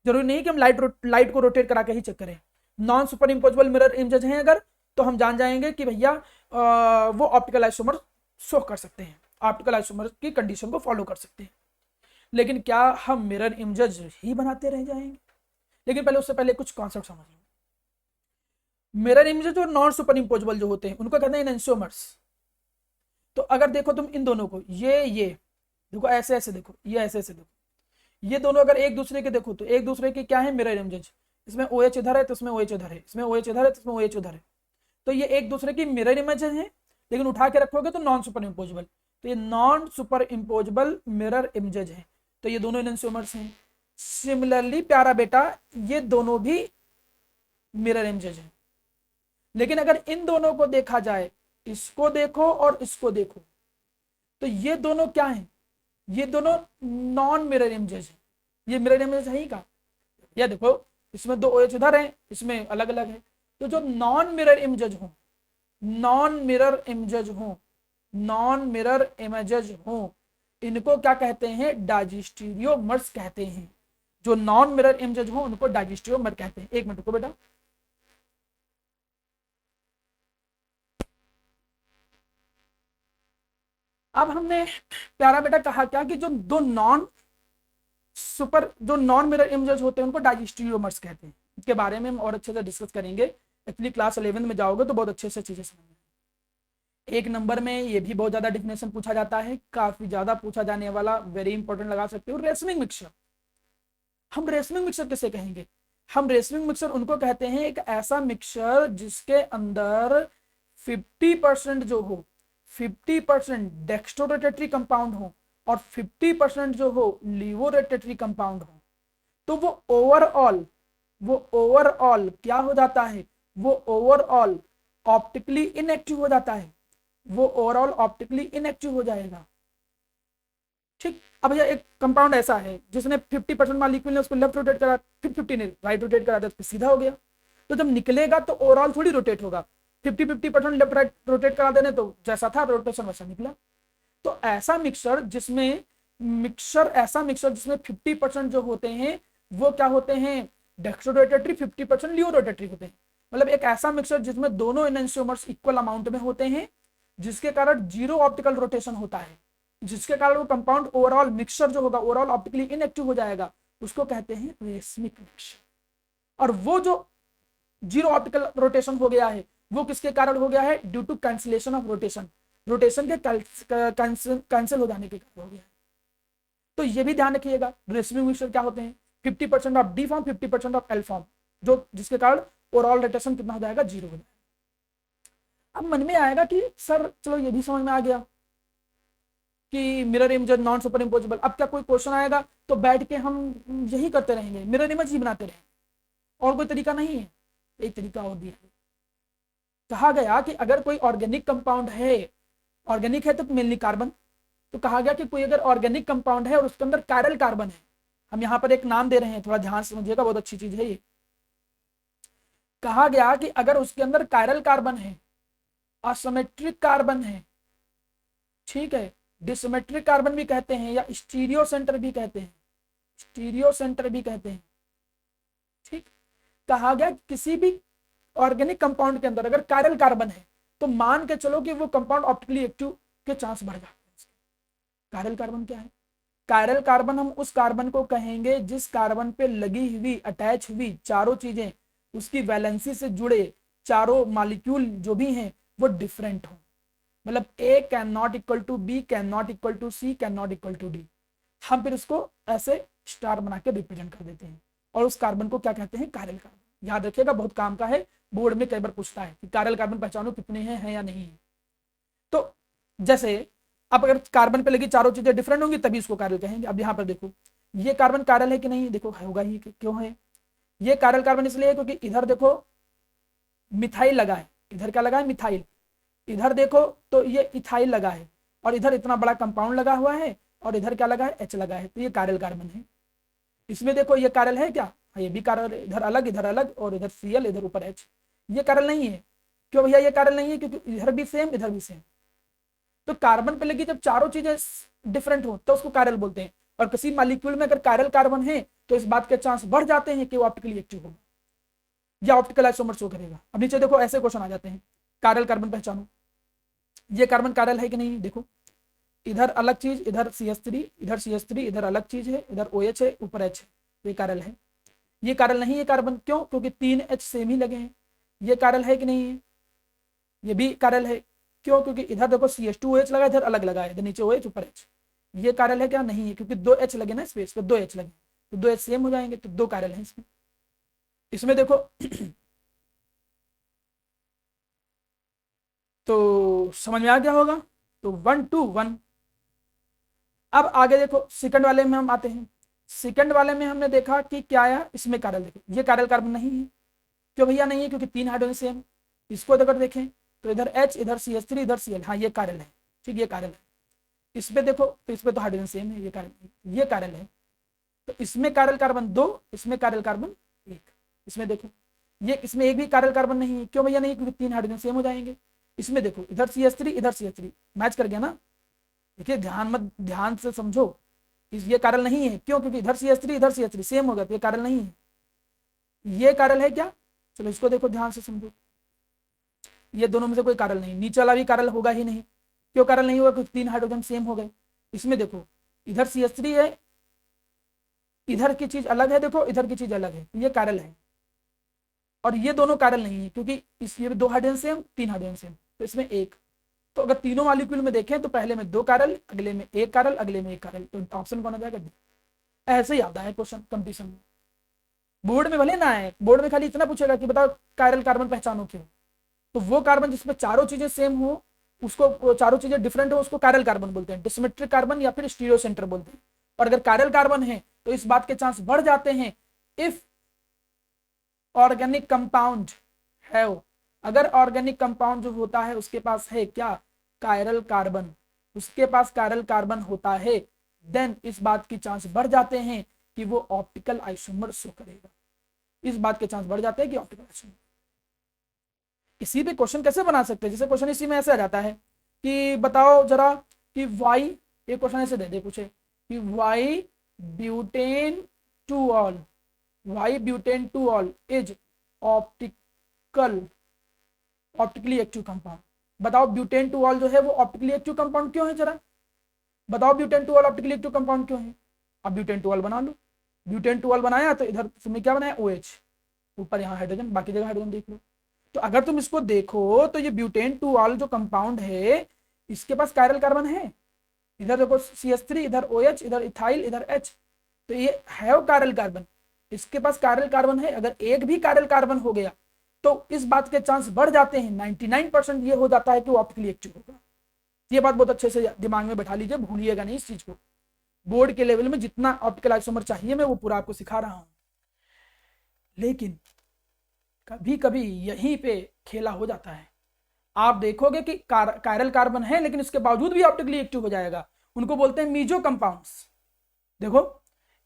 जरूरी नहीं कि हम लाइट को रोटेट करा के ही चेक करें. Non superimposable mirror images हैं अगर, तो हम जान जाएंगे कि भैया वो ऑप्टिकल आइसोमर शो कर सकते हैं, ऑप्टिकल आइसोमर की कंडीशन को फॉलो कर सकते हैं. लेकिन क्या हम मिरर इमेजेस ही बनाते रह जाएंगे? लेकिन पहले उससे पहले कुछ कॉन्सेप्ट समझ लो. मिरर इमेजेस और नॉन सुपर इम्पोजेबल जो होते हैं उनको कहते हैं एनेंशियोमर्स. तो अगर देखो तुम इन दोनों को, ये देखो ऐसे ऐसे देखो, ये ऐसे ऐसे देखो, ये दोनों अगर एक दूसरे के देखो तो एक दूसरे के क्या है? Mirror images. इसमें OH इधर है तो इसमें OH इधर है, इसमें OH इधर है तो इसमें OH उधर है. तो ये एक दूसरे की मिरर इमेजेस हैं, लेकिन उठा के रखोगे तो नॉन सुपर इम्पोजेबल. तो ये non superimposable mirror images हैं, तो ये दोनों एनेंशियोमर्स हैं. सिमिलरली प्यारा बेटा, ये दोनों भी मिरर इमेजेस हैं. लेकिन अगर इन दोनों को देखा जाए, इसको देखो और इसको देखो, तो ये दोनों क्या हैं? ये दोनों नॉन मिरर इमेजेस हैं. ये मिरर इमेज है ही का. ये देखो इसमें 2 OH इधर है, इसमें अलग अलग है. तो जो नॉन मिरर इमेजेस हो, नॉन मिरर इमेजेस हो, नॉन मिरर इमेजेस हो, इनको क्या कहते हैं? डायस्टीरियोमर्स कहते हैं. जो नॉन मिरर इमेजेस हो उनको डायस्टीरियोमर कहते हैं. 1 मिनट को बेटा. अब हमने प्यारा बेटा कहा क्या कि जो नॉन मिरर इमेजेस होते हैं उनको डायस्टीरियोमर्स कहते हैं. इसके बारे में हम और अच्छे से डिस्कस करेंगे. एक्चुअली क्लास 11 में जाओगे तो बहुत अच्छे से चीजें समझ. 1 नंबर में ये भी बहुत ज्यादा डिफिनेशन पूछा जाता है, काफी ज्यादा पूछा जाने वाला, वेरी इंपॉर्टेंट लगा सकते हो. रेसमिंग मिक्सचर. हम रेसमिंग मिक्सचर किसे कहेंगे? हम रेसमिंग मिक्सचर उनको कहते हैं एक ऐसा मिक्सचर जिसके अंदर 50% जो हो, 50% डेक्स्ट्रोरोटेटरी कंपाउंड हो और 50% जो हो लिवोरोटेटरी कंपाउंड हो. तो वो ओवरऑल क्या हो जाता है? वो ओवरऑल ऑप्टिकली इनएक्टिव हो जाता है. वो ओवरऑल ऑप्टिकली इनएक्टिव हो जाएगा. ठीक. अब यह एक कंपाउंड ऐसा है जिसने 50% मॉलिक्यूल ने उसको लेफ्ट रोटेट करा, फिर 50 ने राइट रोटेट करा, तो सीधा हो गया. तो जब निकलेगा तो ओवरऑल थोड़ी रोटेट होगा. 50% लेफ्ट राइट रोटेट करा देने तो जैसा था रोटेशन वैसा निकला. तो ऐसा मिक्सचर जिसमें 50% जो होते हैं वो क्या होते हैं? डेक्स्ट्रोरोटेटरी, 50% लियो रोटेटरी होते हैं. मतलब एक ऐसा मिक्सचर जिसमें दोनों एनेंशियोमर्स इक्वल अमाउंट में होते हैं, जिसके कारण जीरो ऑप्टिकल रोटेशन होता है, जिसके कारण वो कंपाउंड ओवरऑल मिक्सचर जो होगा ओवरऑल ऑप्टिकली इनएक्टिव हो जाएगा. उसको कहते हैं रेसमिक मिक्सचर. और वो जो जीरो ऑप्टिकल रोटेशन हो गया है वो किसके कारण हो गया है? Due to cancellation of rotation. Rotation के कैंसिल हो जाने के कारण हो गया है. तो ये भी ध्यान रखिएगा रेसमिक मिक्सचर क्या होते हैं. 50% of D form, 50% of L form, जो जिसके कारण ओवरऑल रोटेशन कितना हो जाएगा, 0 हो जाएगा। अब मन में आएगा कि सर चलो ये भी समझ में आ गया कि mirror image non super imposable. अब क्या कोई क्वेश्चन आएगा तो बैठ के हम यही करते रहेंगे, मिरर इमेज ही बनाते रहेंगे, और कोई तरीका नहीं है। एक तरीका और भी है। कहा गया कि अगर कोई ऑर्गेनिक कंपाउंड है, ऑर्गेनिक है तो मेनली कार्बन, तो कहा गया कि कोई अगर ऑर्गेनिक कंपाउंड है और उसके अंदर कायरल कार्बन है, हम यहाँ पर एक नाम दे रहे हैं, थोड़ा ध्यान से समझिएगा, बहुत अच्छी चीज है ये। कहा गया कि अगर उसके अंदर कायरल कार्बन है, असिमेट्रिक कार्बन है, ठीक है, डिसिमेट्रिक कार्बन भी कहते हैं या स्टीरियो सेंटर भी कहते हैं, स्टीरियो सेंटर भी कहते हैं, ठीक। कहा गया किसी भी ऑर्गेनिक कंपाउंड के अंदर अगर कायरल कार्बन है तो मान के चलो कि वो कंपाउंड ऑप्टिकली एक्टिव के चांस बढ़ जाते हैं। कायरल कार्बन क्या है? कायरल कार्बन हम उस कार्बन को कहेंगे जिस कार्बन पे लगी हुई, अटैच हुई चारों चीजें, उसकी वैलेंसी से जुड़े चारों मॉलिक्यूल जो भी हैं वो डिफरेंट हो। मतलब A can not equal to B, can not equal to C, can not equal to D. हम फिर उसको ऐसे स्टार बना के रिप्रेजेंट कर देते हैं, और उस कार्बन को क्या कहते हैं? Chiral carbon. याद रखिएगा, बहुत काम का है, बोर्ड में कई बार पूछता है कि कायरल कार्बन पहचानो कितने हैं या नहीं है। तो जैसे अब अगर कार्बन पे लगी चारों चीजें डिफरेंट होंगी तभी इसको कायरल कहेंगे। अब यहाँ पर देखो, ये कार्बन कायरल है कि नहीं? देखो होगा ही, क्यों है ये कायरल कार्बन? इसलिए है क्योंकि इधर देखो मिथाइल लगा है, इधर क्या लगा है? मिथाइल। इधर देखो तो ये इथाइल लगा है, और इधर इतना बड़ा कंपाउंड लगा हुआ है, और इधर क्या लगा है? एच लगा है, तो ये कायरल कार्बन है। इसमें देखो ये कायरल है क्या? ये भी कायरल, इधर अलग, और इधर Cl, इधर ऊपर H। ये कायरल नहीं है। क्यों भैया ये कायरल नहीं है? क्योंकि इधर भी सेम, इधर भी सेम। तो कार्बन पे लगी जब चारों चीजें डिफरेंट हो तो उसको कायरल बोलते हैं। और किसी मॉलिक्यूल में अगर कायरल कार्बन है तो इस बात के चांस बढ़ जाते हैं कि वो ऑप्टिकली एक्टिव होगा या ऑप्टिकल आइसोमर शो करेगा। अब नीचे देखो ऐसे क्वेश्चन आ जाते हैं, कायरल कार्बन पहचानो। ये कार्बन कायरल है कि नहीं? देखो इधर अलग चीज, इधर CH3, इधर CH3, इधर अलग चीज है, इधर OH है, ऊपर H है, ये कायरल है। ये कायरल नहीं है कार्बन, क्यों? क्योंकि 3 H सेम ही लगे हैं। ये कायरल है कि नहीं है? ये भी कायरल है, क्यों? क्योंकि इधर देखो CH2OH लगा, इधर अलग लगा है, इधर नीचे OH, ऊपर H। ये कायरल है क्या? नहीं है, क्योंकि 2 H लगे ना स्पेस पे, 2 H लगे, तो 2 H सेम हो जाएंगे, तो 2 कायरल है इसमें। इसमें देखो तो समझ में आ गया होगा। तो 1 2 1। अब आगे देखो सेकंड वाले में हम आते हैं। सेकंड वाले में हमने देखा कि क्या आया, इसमें कायरल। देखो ये कायरल कार्बन नहीं है, क्यों भैया नहीं है? क्योंकि 3 हाइड्रोजन सेम। इसको अगर देखें तो इधर H, इधर CH3, इधर Cl, हाँ ये कायरल है, ठीक, ये कायरल है। इस पे देखो तो इस पे तो हाइड्रोजन सेम है, ये कायरल है। तो इसमें कायरल कार्बन 2, इसमें कायरल कार्बन 1। इसमें देखो ये, इसमें एक भी कायरल कार्बन नहीं है, क्यों भैया नहीं? क्योंकि 3 हाइड्रोजन सेम हो जाएंगे। इसमें देखो इधर CH3, इधर CH3, मैच कर गया ना। देखिए ध्यान से समझो, ये कायरल नहीं है, क्यों? क्योंकि इधर CH3, इधर CH3 सेम हो गया, तो ये कायरल नहीं है। ये कायरल है क्या? चलो इसको देखो ध्यान से समझो, ये दोनों में से कोई कायरल नहीं, नीचे वाला भी कायरल होगा ही नहीं। क्यों कायरल नहीं होगा? क्योंकि 3 हाइड्रोजन सेम हो गए। इसमें देखो इधर CH3 है, इधर की चीज अलग है, देखो इधर की चीज अलग है, ये कायरल है। और ये दोनों कायरल नहीं है, क्योंकि ये 2 हाइड्रोजन सेम, 3 हाइड्रोजन सेम, तो इसमें 1। तो अगर तीनों मॉलिक्यूल में देखें तो पहले में 2 कायरल, अगले में 1 कायरल, अगले में 1 कायरल, तो ऑप्शन कौन हो जाएगा? ऐसे ही आता है क्वेश्चन कंपटीशन में। बोर्ड में भले ना आए, बोर्ड में खाली इतना पूछेगा कि बताओ कायरल कार्बन पहचानो क्यों। तो वो कार्बन जिसमें चारों चीजें सेम हो, उसको चारों चीजें डिफरेंट हो, उसको कायरल कार्बन बोलते हैं, डिसिमेट्रिक कार्बन या फिर स्टीरियो सेंटर बोलते हैं। और अगर कायरल कार्बन है तो इस बात के चांस बढ़ जाते हैं इफ ऑर्गेनिक कंपाउंड है। अगर ऑर्गेनिक कंपाउंड जो होता है उसके पास है क्या? Chiral carbon. उसके पास कायरल कार्बन होता है, देन इस बात की चांस बढ़ जाते हैं कि वो ऑप्टिकल आइसोमर शो करेगा। इस बात के चांस बढ़ जाते हैं कि ऑप्टिकल आइसोमर। इसी पे क्वेश्चन कैसे बना सकते हैं? जैसे क्वेश्चन इसी में ऐसे आ जाता है कि बताओ जरा कि वाई, एक क्वेश्चन ऐसे दे दे पूछे कि why butane two ol, why butane two ol is optically active compound. बताओ ब्यूटेन टू ऑल जो है वो ऑप्टिकली एक्टिव कंपाउंड क्यों है? जरा बताओ butane two all optically active compound क्यों है? अब ब्यूटेन टू ऑल बना लो। ब्यूटेन टू ऑल बनाया तो इधर तुमने क्या बनाया? OH, ऊपर यहाँ हाइड्रोजन, बाकी जगह हाइड्रोजन देख लो। तो अगर तुम इसको देखो तो ये ब्यूटेन टू ऑल जो कंपाउंड है इसके पास कायरल कार्बन है। इधर देखो CH3, इधर OH, इधर इथाइल, इधर H। तो ये है कायरल कार्बन, इसके पास कायरल कार्बन है, अगर एक भी कायरल कार्बन हो गया तो इस बात के चांस बढ़ जाते हैं, 99% ये हो जाता है कि वो ऑप्टिकली एक्टिव होगा। ये बात बहुत अच्छे से दिमाग में बैठा लीजिए, भूलिएगा नहीं इस चीज को। बोर्ड के लेवल में जितना ऑप्टिकल आइसोमर चाहिए मैं वो पूरा आपको सिखा रहा हूं। लेकिन कभी कभी यहीं पे खेला हो जाता है। आप देखोगे कि कायरल कार्बन है लेकिन इसके बावजूद भी ऑप्टिकली एक्टिव हो जाएगा, उनको बोलते हैं मीजो कंपाउंड्स। देखो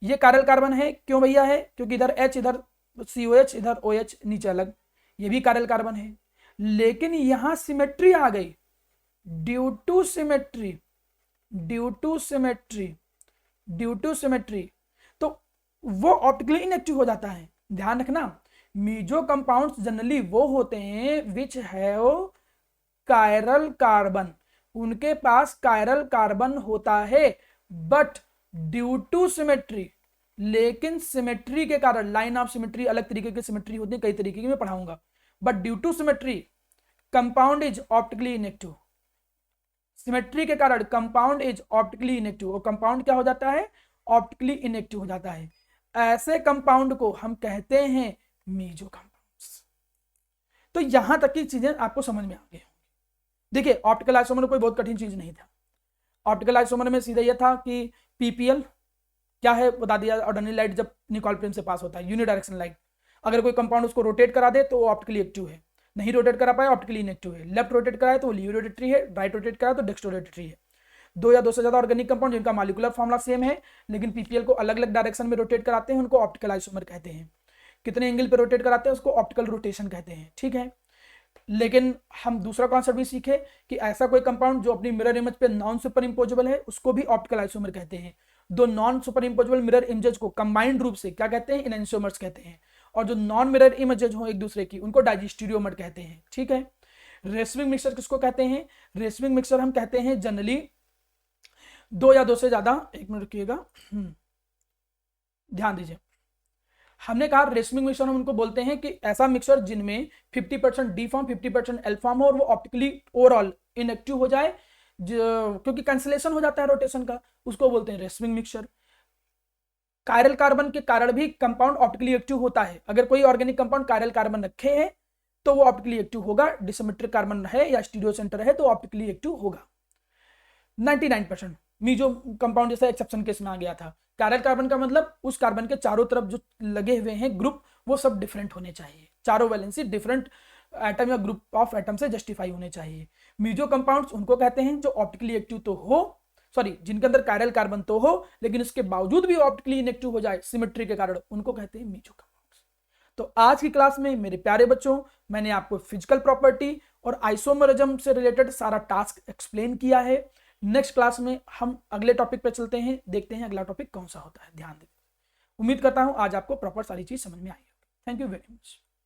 ये कायरल कार्बन है, क्यों भैया है? क्योंकि इधर H, इधर COH, इधर OH, नीचे अलग, ये भी कायरल कार्बन है। लेकिन यहां सिमेट्री आ गई, due to symmetry, due to symmetry, due to symmetry, तो वो ऑप्टिकली इनएक्टिव हो जाता है। ध्यान रखना, मीजो कंपाउंड्स जनरली वो होते हैं विच हैव कायरल कार्बन, उनके पास कायरल कार्बन होता है बट ड्यू टू सिमेट्री, लेकिन सिमेट्री के कारण, लाइन ऑफ सिमेट्री अलग तरीके की सिमेट्री होती है, कई तरीके की मैं पढ़ाऊंगा, but due to symmetry compound is optically inactive. Symmetry के कारण कंपाउंड इज ऑप्टिकली इनएक्टिव, और कंपाउंड क्या हो जाता है? ऑप्टिकली इनएक्टिव हो जाता है। ऐसे कंपाउंड को हम कहते हैं मीजो कंपाउंड्स। तो यहां तक की चीजें आपको समझ में आ गई। देखिए ऑप्टिकल आइसोमर कोई बहुत कठिन चीज नहीं था। ऑप्टिकल आइसोमर में सीधा यह था कि पीपीएल क्या है बता दिया, ऑर्डिनरी लाइट जब निकोल प्लेन से पास होता है, यूनिडायरेक्शनल लाइट, अगर कोई कंपाउंड उसको रोटेट करा दे तो वो ऑप्टिकली एक्टिव है, नहीं रोटेट करा पाए ऑप्टिकली इनएक्टिव है, लेफ्ट रोटेट कराए तो वो लियो रोटेटरी है, राइट रोटेट कराए तो डेक्स्ट्रो रोटेटरी है। दो या दो से ज्यादा ऑर्गेनिक कंपाउंड जिनका मॉलिक्यूलर फॉर्मूला सेम है लेकिन पीपीएल को अलग अलग डायरेक्शन में रोटेट कराते हैं, उनको ऑप्टिकल आइसोमर कहते हैं। कितने एंगल पे रोटेट कराते हैं उसको ऑप्टिकल रोटेशन कहते हैं, ठीक है। लेकिन हम दूसरा कॉन्सेप्ट भी सीखे कि ऐसा कोई कंपाउंड जो अपनी मिरर इमेज पे नॉन सुपर इंपोजेबल है उसको भी ऑप्टिकल आइसोमर कहते हैं। दो नॉन सुपर इंपोजेबल मिरर इमेजेस को कंबाइंड रूप से क्या कहते हैं? एनेंशियोमर्स कहते हैं। और जो नॉन मिरर इमेजेस हो एक दूसरे की उनको डाइजेस्टीरियोमर कहते हैं, ठीक है। रेसिविंग मिक्सचर किसको कहते हैं? रेसिविंग मिक्सचर हम कहते हैं जनरली दो या दो से ज्यादा, एक मिनट रखिएगा, ध्यान दीजिए, हमने कहा रेसिविंग मिक्सचर हम उनको बोलते हैं कि ऐसा मिक्सचर जिनमें 50% डी फॉर्म 50% एल फॉर्म हो और वो ऑप्टिकली ओवरऑल इनएक्टिव हो जाए, क्योंकि कैंसिलेशन हो जाता है रोटेशन का, उसको बोलते हैं रेसिविंग मिक्सचर। कायरल कार्बन के कारण भी कंपाउंड ऑप्टिकली एक्टिव होता है। अगर कोई ऑर्गेनिक कंपाउंड कायरल कार्बन रखे हैं तो वो ऑप्टिकली एक्टिव होगा, डिसमेट्रिक कार्बन है या स्टीरियो सेंटर है तो ऑप्टिकली एक्टिव होगा। 99% मीजो कंपाउंड जैसा एक्सेप्शन केस में आ गया था। कायरल कार्बन का मतलब उस कार्बन के चारों तरफ जो लगे हुए हैं ग्रुप वो सब डिफरेंट होने चाहिए, चारों वैलेंसी डिफरेंट एटम या ग्रुप ऑफ एटम से जस्टिफाई होने चाहिए। मीजो कंपाउंड्स उनको कहते हैं जो ऑप्टिकली एक्टिव तो हो, सॉरी जिनके अंदर कायरल कार्बन तो हो लेकिन उसके बावजूद भी ऑप्टिकली इनएक्टिव हो जाए सिमेट्री के कारण, उनको कहते हैं मीजो कंपाउंड्स। तो आज की क्लास में मेरे प्यारे बच्चों मैंने आपको फिजिकल प्रॉपर्टी और आइसोमरिज्म से रिलेटेड सारा टास्क एक्सप्लेन किया है। नेक्स्ट क्लास में हम अगले टॉपिक पे चलते हैं, देखते हैं अगला टॉपिक कौन सा होता है। ध्यान दें, उम्मीद करता हूं आज आपको प्रॉपर सारी चीज समझ में आई होगी। Thank you very much.